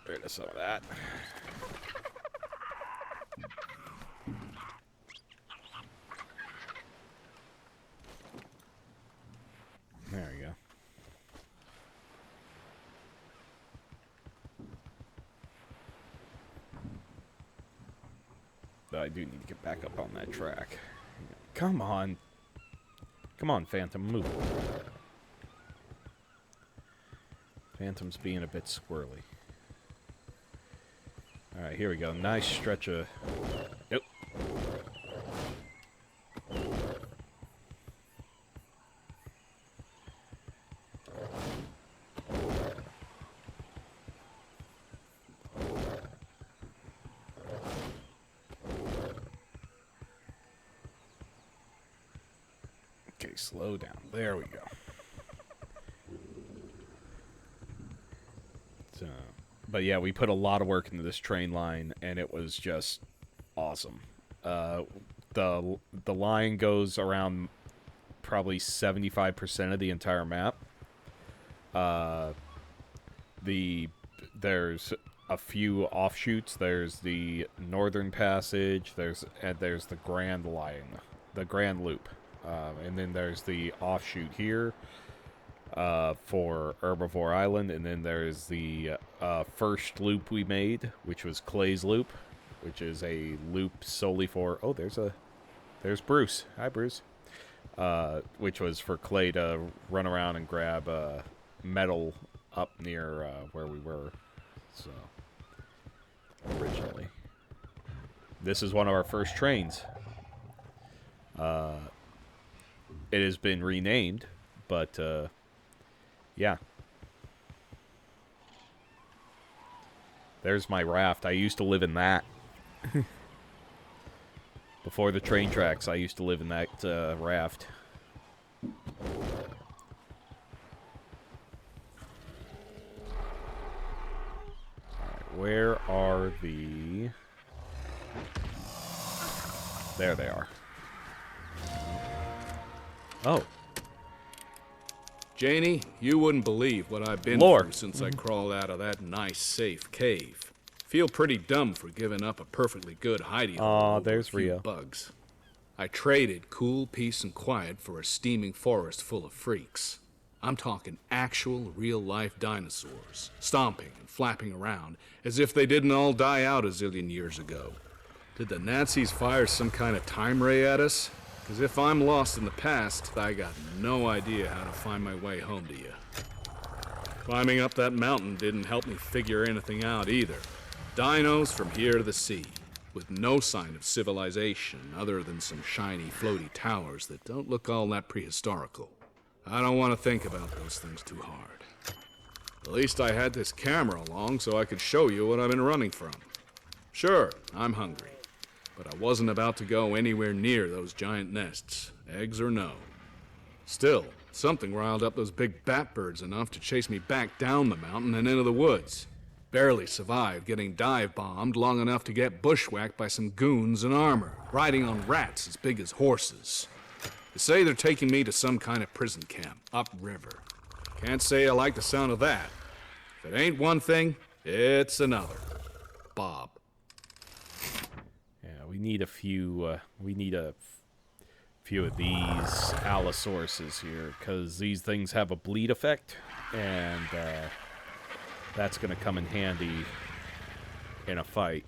Rid of some of that. There we go. But I do need to get back up on that track. Come on. Come on, Phantom, move. Phantom's being a bit squirrely. Alright, here we go. Nice stretch of... Yep. Okay, slow down. There we go. So, but yeah, we put a lot of work into this train line, and it was just awesome. The line goes around probably 75% of the entire map. There's a few offshoots. There's the Northern Passage. There's the Grand Line, the Grand Loop. And then there's the offshoot here for Herbivore Island, and then there's the first loop we made, which was Clay's Loop, which is a loop solely for... Oh, there's Bruce. Hi, Bruce. Which was for Clay to run around and grab metal up near where we were. So, originally. This is one of our first trains. It has been renamed, but, yeah. There's my raft. I used to live in that. Before the train tracks, I used to live in that, raft. Alright, where are the... There they are. Oh. Janie, you wouldn't believe what I've been through since I crawled out of that nice, safe cave. Feel pretty dumb for giving up a perfectly good hidey hole over there's a few Rio. bugs. I traded cool peace and quiet for a steaming forest full of freaks. I'm talking actual, real-life dinosaurs, stomping and flapping around as if they didn't all die out a zillion years ago. Did the Nazis fire some kind of time ray at us? Because if I'm lost in the past, I got no idea how to find my way home to you. Climbing up that mountain didn't help me figure anything out either. Dinos from here to the sea, with no sign of civilization other than some shiny, floaty towers that don't look all that prehistorical. I don't want to think about those things too hard. At least I had this camera along so I could show you what I've been running from. Sure, I'm hungry, but I wasn't about to go anywhere near those giant nests, eggs or no. Still, something riled up those big bat birds enough to chase me back down the mountain and into the woods. Barely survived getting dive-bombed long enough to get bushwhacked by some goons in armor, riding on rats as big as horses. They say they're taking me to some kind of prison camp, upriver. Can't say I like the sound of that. If it ain't one thing, it's another. Bob. Yeah, we need a few of these Allosauruses here, because these things have a bleed effect, and that's going to come in handy in a fight.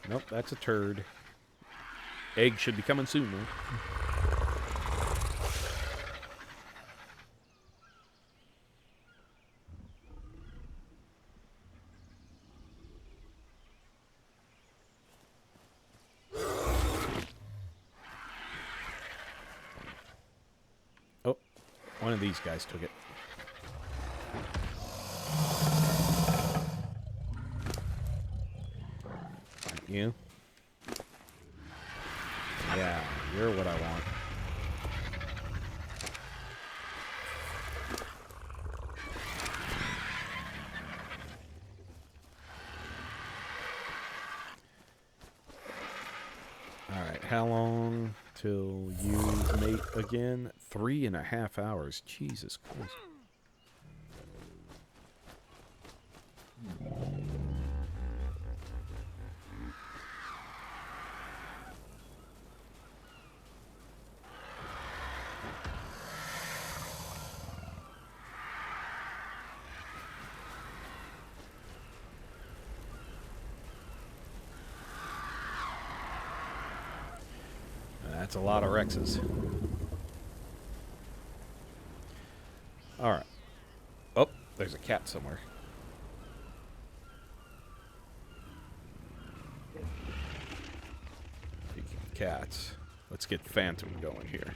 Nope, that's a turd. Egg should be coming soon, though. Oh, one of these guys took it. You? Yeah, you're what I want. Alright, how long till you mate again? 3.5 hours. Jesus Christ. That's a lot of Rexes. Alright. Oh, there's a cat somewhere. Speaking of cats, let's get Phantom going here.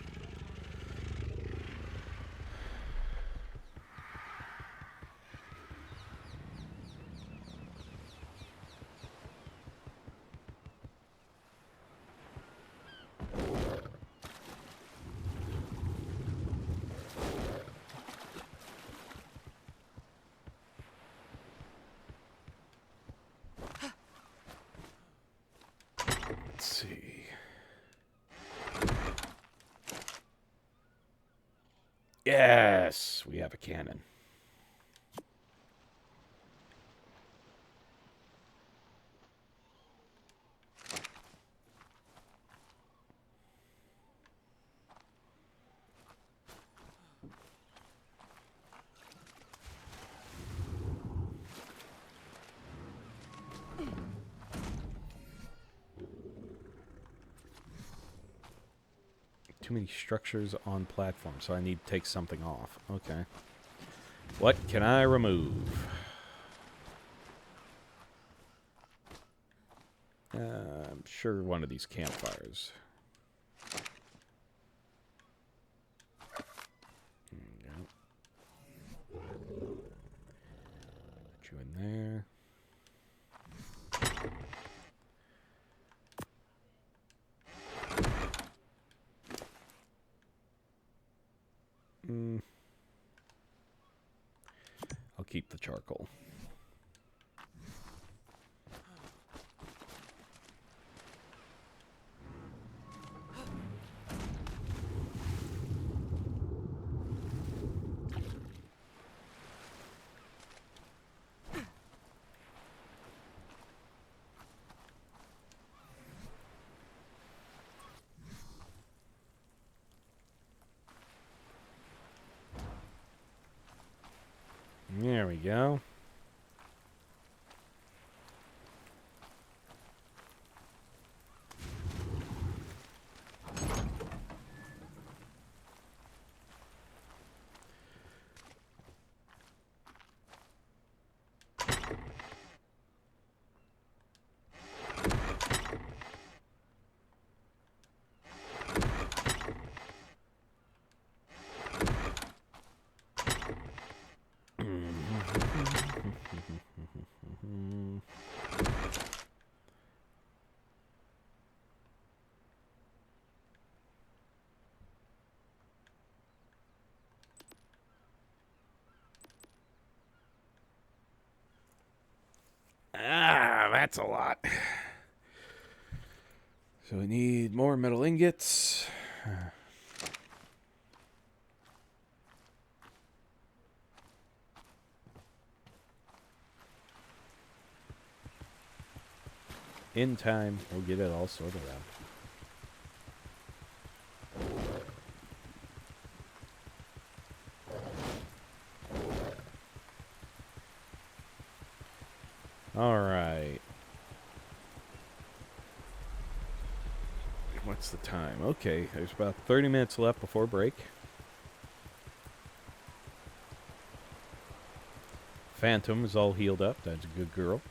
Let's see. Yes, we have a cannon. Too many structures on platform, so I need to take something off. Okay. What can I remove? I'm sure one of these campfires. There you go. Put you in there. I'll keep the charcoal. go. Ah, that's a lot. So we need more metal ingots. In time, we'll get it all sorted out. All right. What's the time? Okay, there's about 30 minutes left before break. Phantom is all healed up. That's a good girl.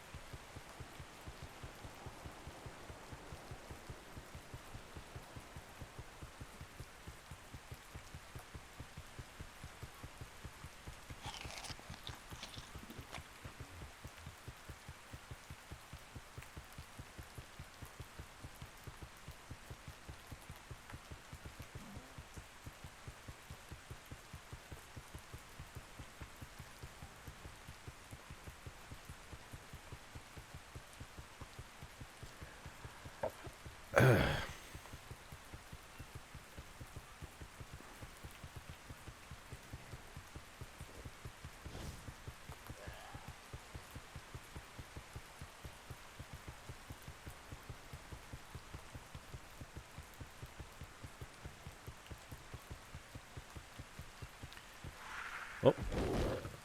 Oh,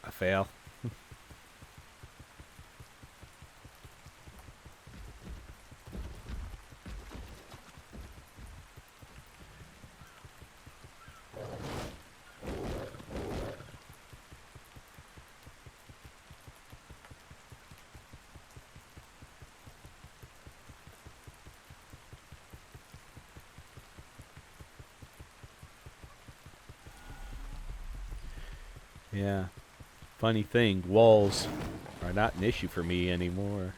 I fail. Yeah. Funny thing, walls are not an issue for me anymore.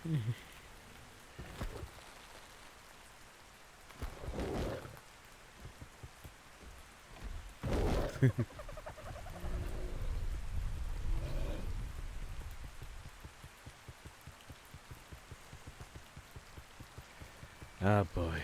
Ah, boy.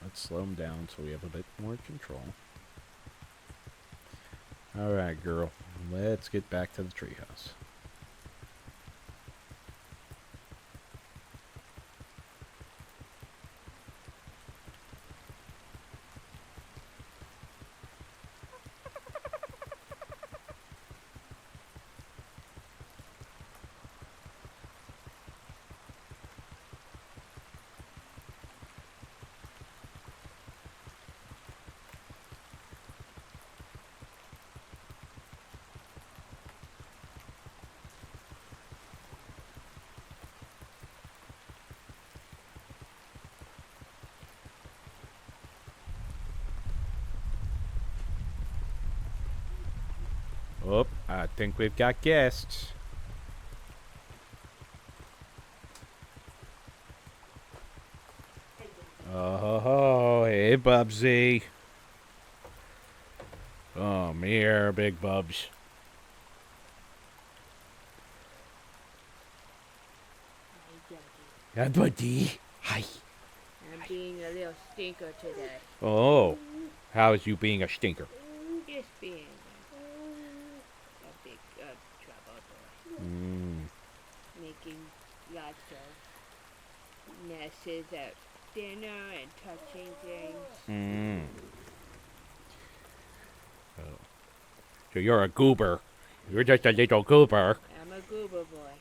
Let's slow him down so we have a bit more control. Alright, girl. Let's get back to the treehouse. Oh, I think we've got guests. Oh, hey, Bubsy. Oh, Come here, Big Bubs. Hi, Daddy. Buddy. Hi. I'm being a little stinker today. Oh, how's you being a stinker? Just being a big trouble boy. Mm. Making lots of messes at dinner and touching things. Mm. Oh. So you're a goober. You're just a little goober. I'm a goober boy.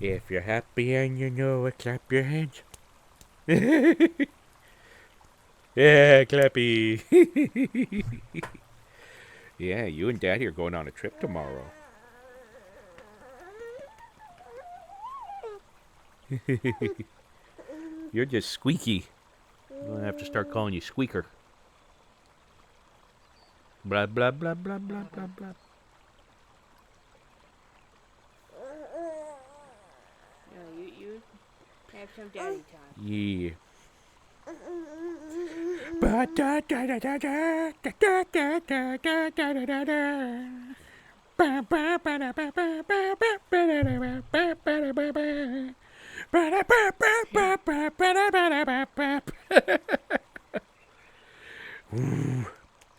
If you're happy and you know it, clap your hands. Yeah, clappy. Yeah, you and Daddy are going on a trip tomorrow. You're just squeaky. I'm gonna have to start calling you Squeaker. Blah blah blah blah blah blah blah. No, you have some daddy time. Yeah.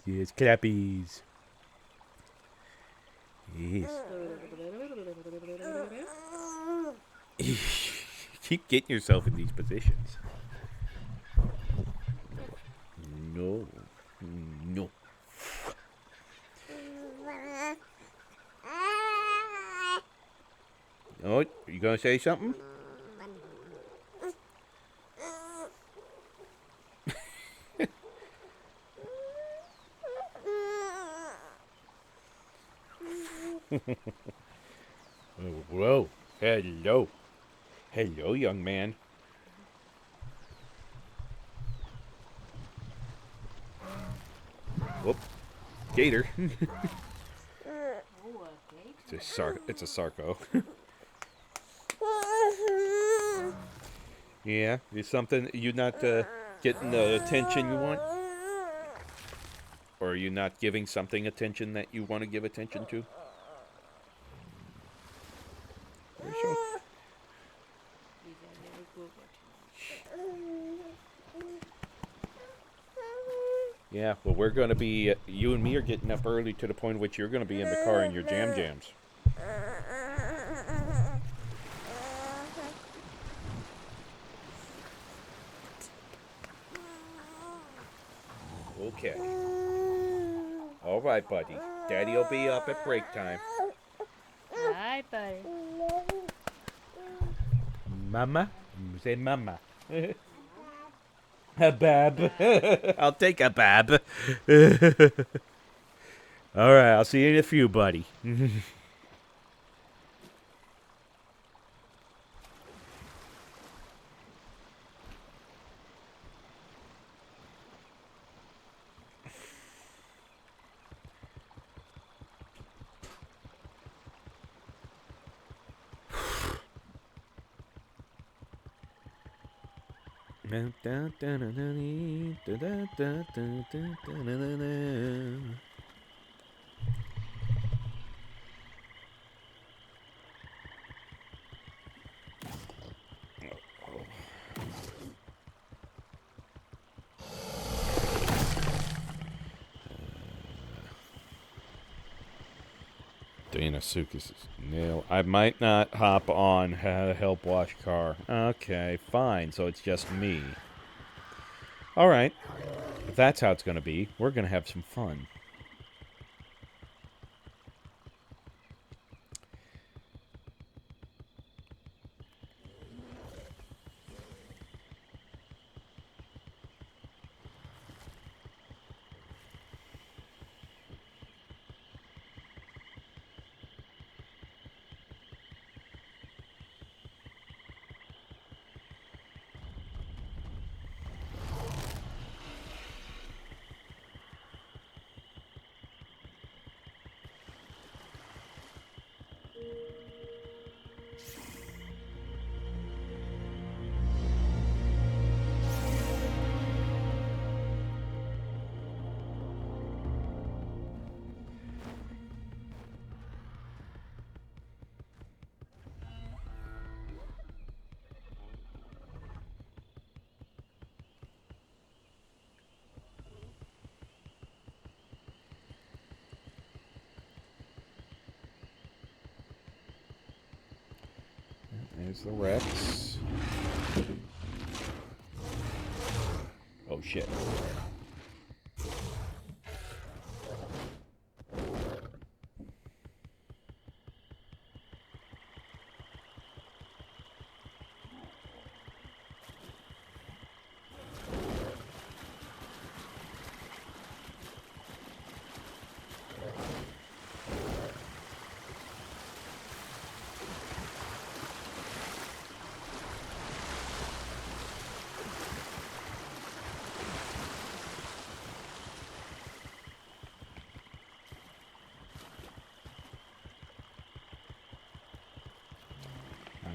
Yes, clappies. Yes. Keep getting yourself in these positions. No. No. Oh, you gonna say something? Oh, whoa. Hello. Hello, young man. Whoop. Gator. Oh, okay. It's a Sarco. Yeah, is something you not getting the attention you want, or are you not giving something attention that you want to give attention to? Where's your- He's a little goober tonight. Yeah, well, we're gonna be. You and me are getting up early to the point at which you're gonna be in the car in your jam jams. Okay. All right, buddy. Daddy'll be up at break time. Hi, buddy. Mama? Say mama. A bab. I'll take a bab. All right, I'll see you in a few, buddy. Dana Sukis' nail. I might not hop on how to help wash car. Okay, fine. So it's just me. All right. If that's how it's going to be, we're going to have some fun. There's the Rex. Oh shit.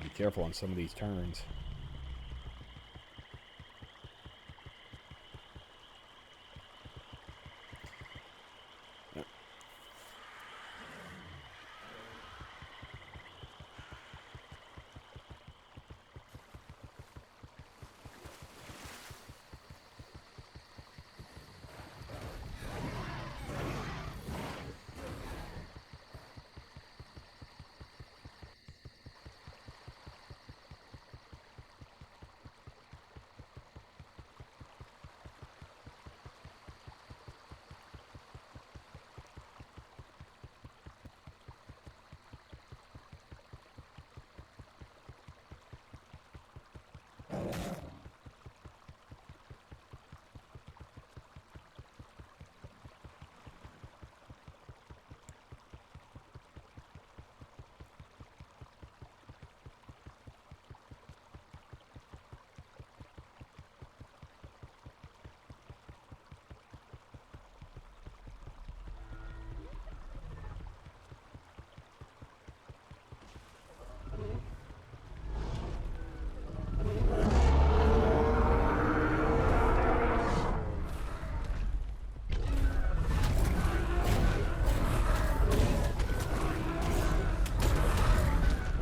Be careful on some of these turns.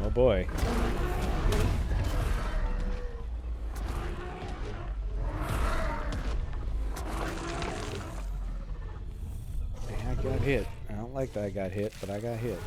Oh boy. I got hit. I don't like that I got hit, but I got hit.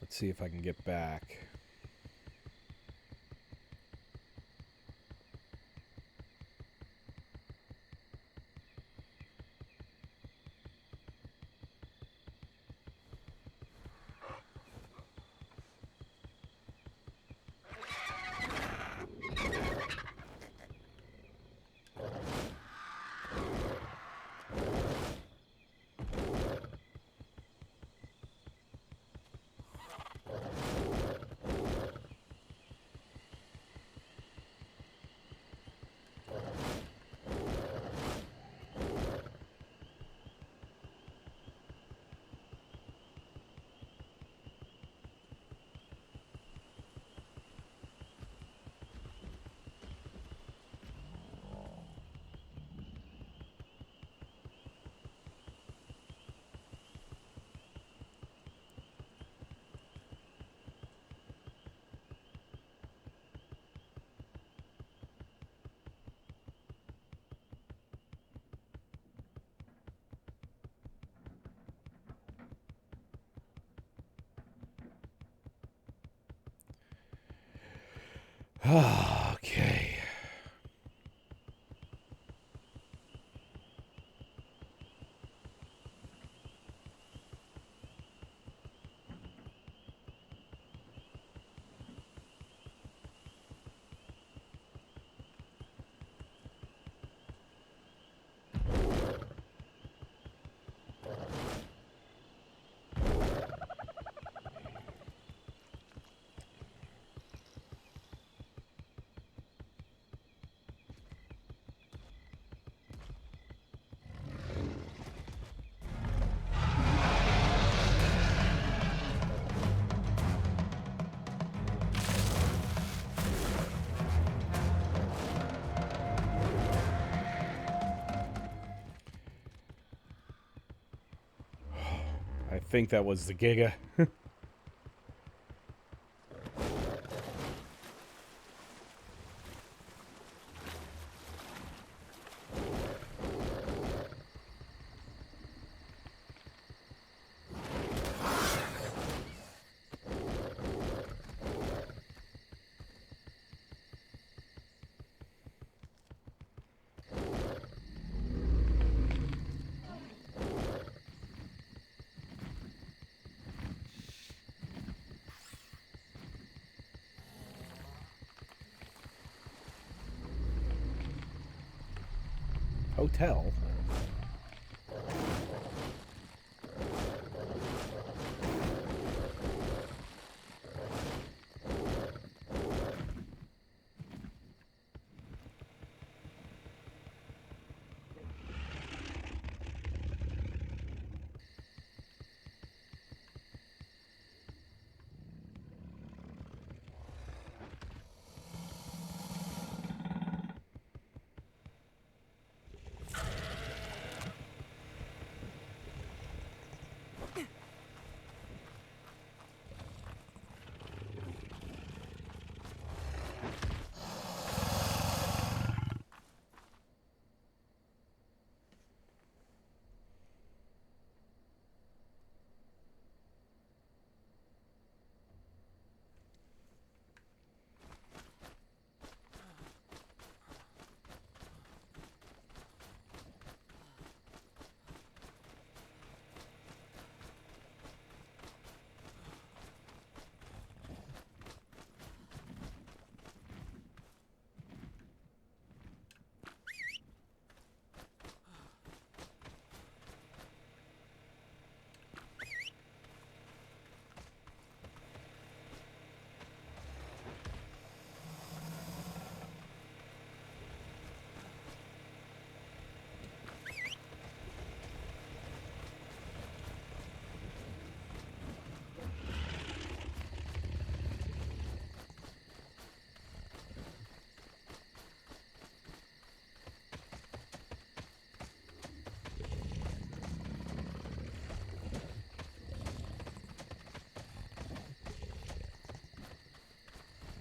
Let's see if I can get back. Okay. I think that was the Giga. Hotel?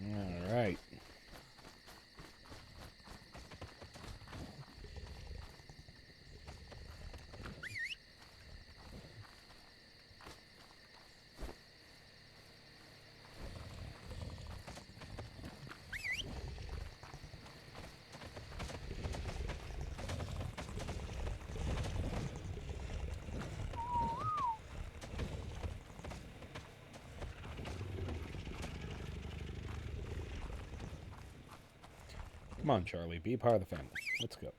All right. Come on, Charlie. Be a part of the family. Let's go.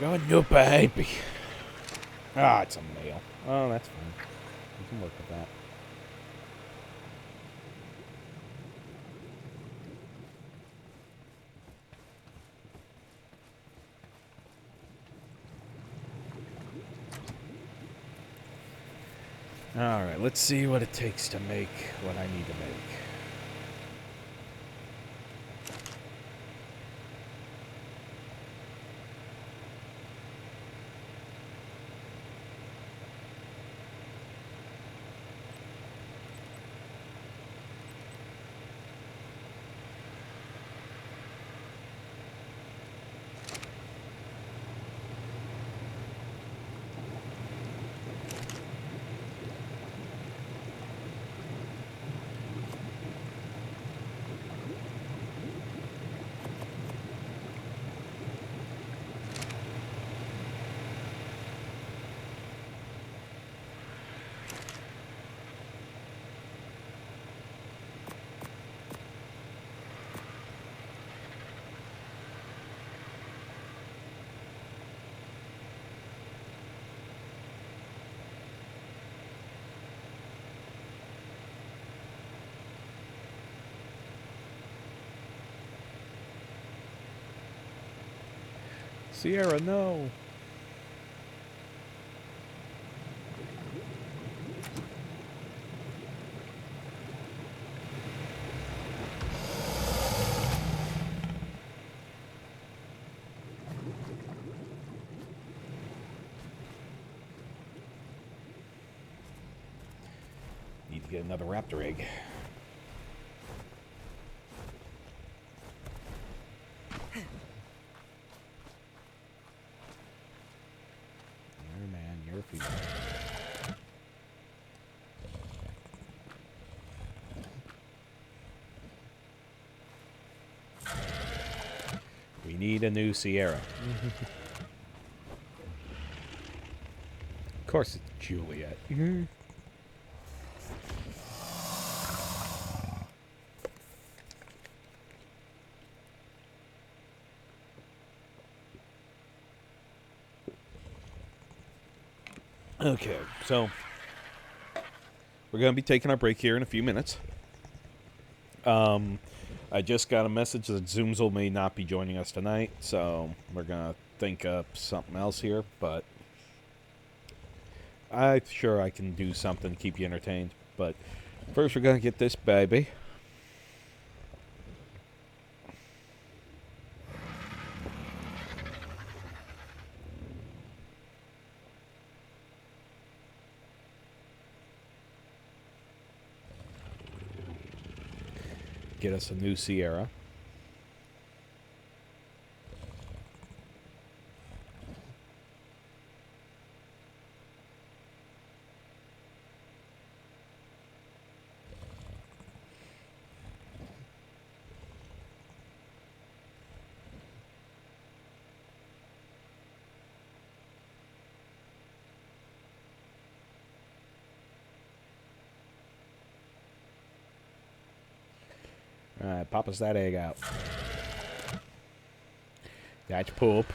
Oh, no, baby. Ah, it's a male. Oh, that's fine. We can work with that. Alright, let's see what it takes to make what I need to make. Sierra, no. Need to get another raptor egg. There, man, you're a female. We need a new Sierra. Of course it's Juliet. Okay, so we're going to be taking our break here in a few minutes. I just got a message that Zoomzel may not be joining us tonight, so we're going to think up something else here, but I'm sure I can do something to keep you entertained. But first we're going to get this baby. Get us a new Sierra. Alright, pop us that egg out. That's poop.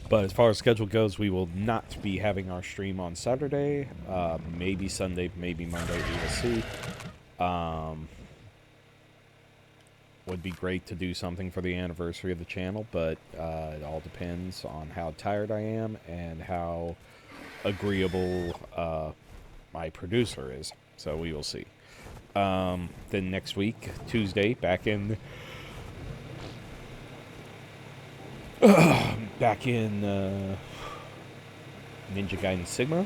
But as far as schedule goes, we will not be having our stream on Saturday. Maybe Sunday, maybe Monday, we will see. Would be great to do something for the anniversary of the channel, but it all depends on how tired I am and how agreeable my producer is. So we will see. Then next week, Tuesday, back in Ninja Gaiden Sigma,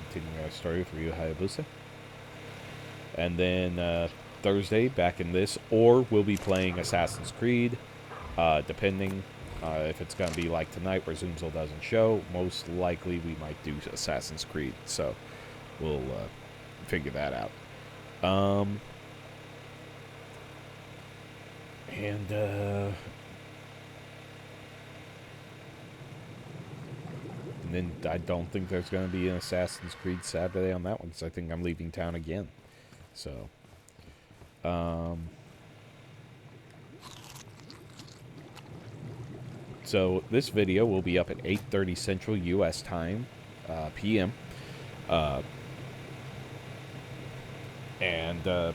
continuing our story with Ryu Hayabusa. And then Thursday, back in this, or we'll be playing Assassin's Creed, depending if it's going to be like tonight where Zoomzel doesn't show. Most likely we might do Assassin's Creed, so we'll figure that out. And then I don't think there's going to be an Assassin's Creed Saturday on that one, because I think I'm leaving town again. So, so this video will be up at 8:30 Central U.S. time, p.m. And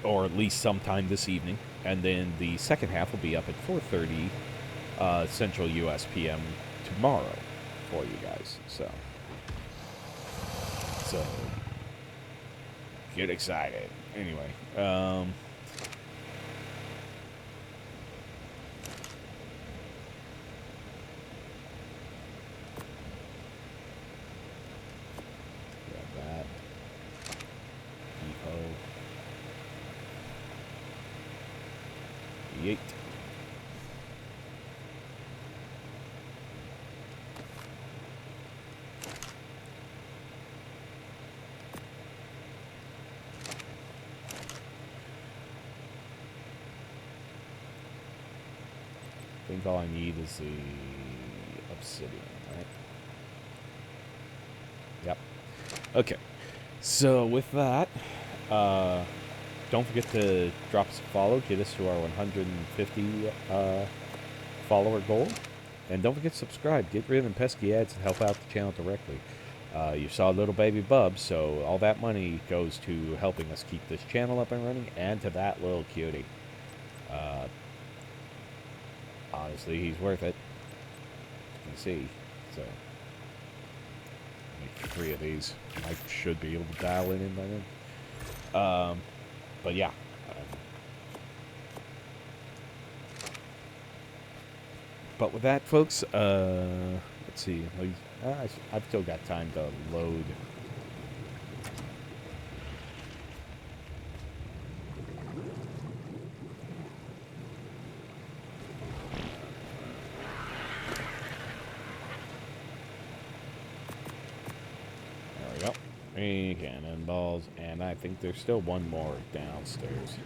or at least sometime this evening. And then the second half will be up at 4:30 Central U.S. p.m. tomorrow for you guys. So get excited. Anyway, grab that. Evo. Yeet. I think all I need is the obsidian, right? Yep. Okay. So with that, don't forget to drop us a follow, get us to our 150 follower goal. And don't forget to subscribe, get rid of them pesky ads, and help out the channel directly. You saw little baby Bub, so all that money goes to helping us keep this channel up and running, and to that little cutie. Honestly, he's worth it. You can see. So, make 3 of these. I should be able to dial it in by then. But yeah. But with that, folks, let's see. I've still got time to load. Cannonballs, and I think there's still one more downstairs.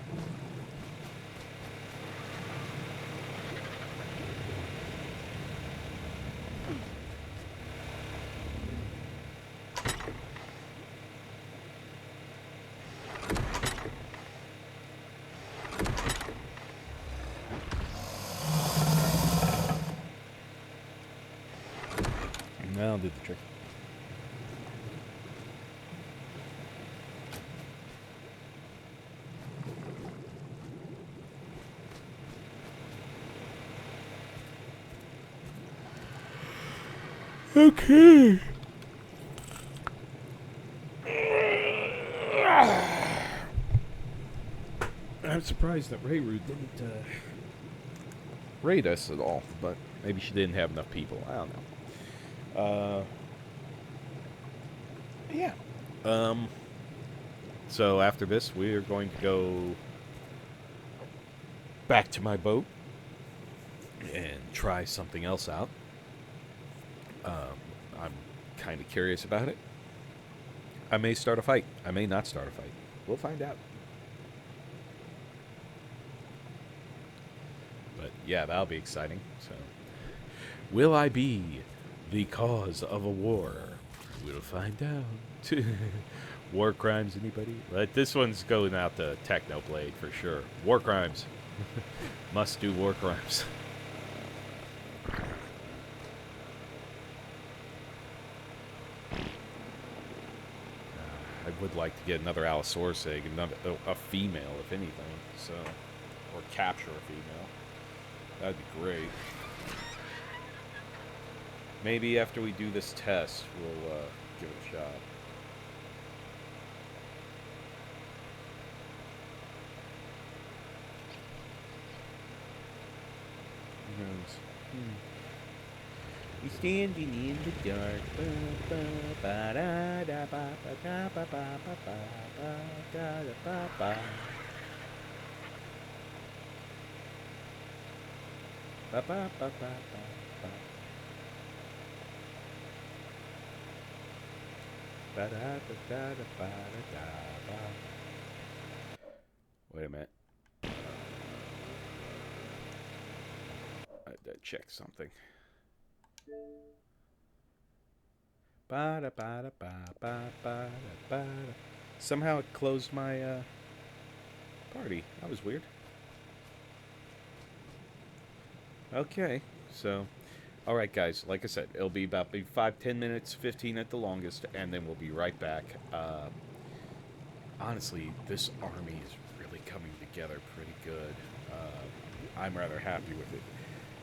That'll do the trick. Okay. I'm surprised that Rayru didn't raid us at all, but maybe she didn't have enough people. I don't know. Yeah. So after this, we're going to go back to my boat and try something else out. I'm kind of curious about it. I may start a fight. I may not start a fight. We'll find out. But yeah, that'll be exciting. So, will I be the cause of a war? We'll find out. War crimes, anybody? But this one's going out to Technoblade for sure. War crimes. Must do war crimes. I would like to get another Allosaurus egg, a female, if anything. So, or capture a female. That'd be great. Maybe after we do this test, we'll give it a shot. We're standing in the dark. Wait a minute. I had to check something. Ba-da-ba-da-ba-ba-ba-da-ba-da. Somehow it closed my party. That was weird. Okay, so, all right, guys. Like I said, it'll be about maybe 5, 10 minutes, 15 at the longest, and then we'll be right back. Honestly, this army is really coming together pretty good. I'm rather happy with it.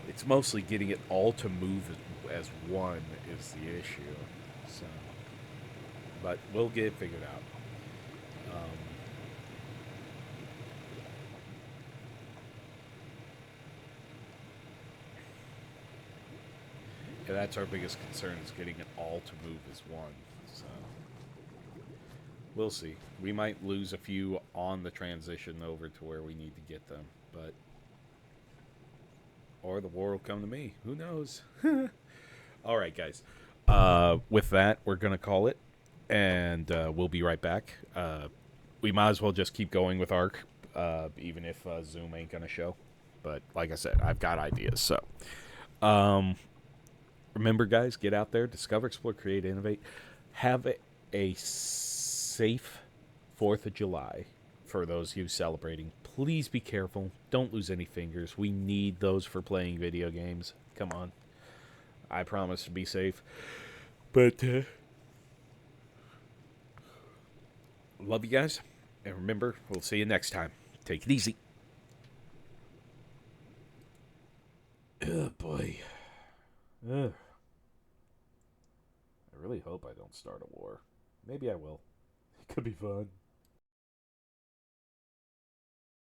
It's mostly getting it all to move as one is the issue. So, but we'll get it figured out. Um, yeah, that's our biggest concern is getting it all to move as one. So we'll see. We might lose a few on the transition over to where we need to get them, but or the war will come to me. Who knows? All right, guys. With that, we're gonna call it, and we'll be right back. We might as well just keep going with Arc, even if Zoom ain't gonna show. But like I said, I've got ideas. So, um, remember, guys, get out there, discover, explore, create, innovate. Have a safe 4th of July for those of you celebrating. Please be careful. Don't lose any fingers. We need those for playing video games. Come on. I promise to be safe. But, love you guys. And remember, we'll see you next time. Take it easy. Oh, boy. Ugh. I really hope I don't start a war. Maybe I will. It could be fun.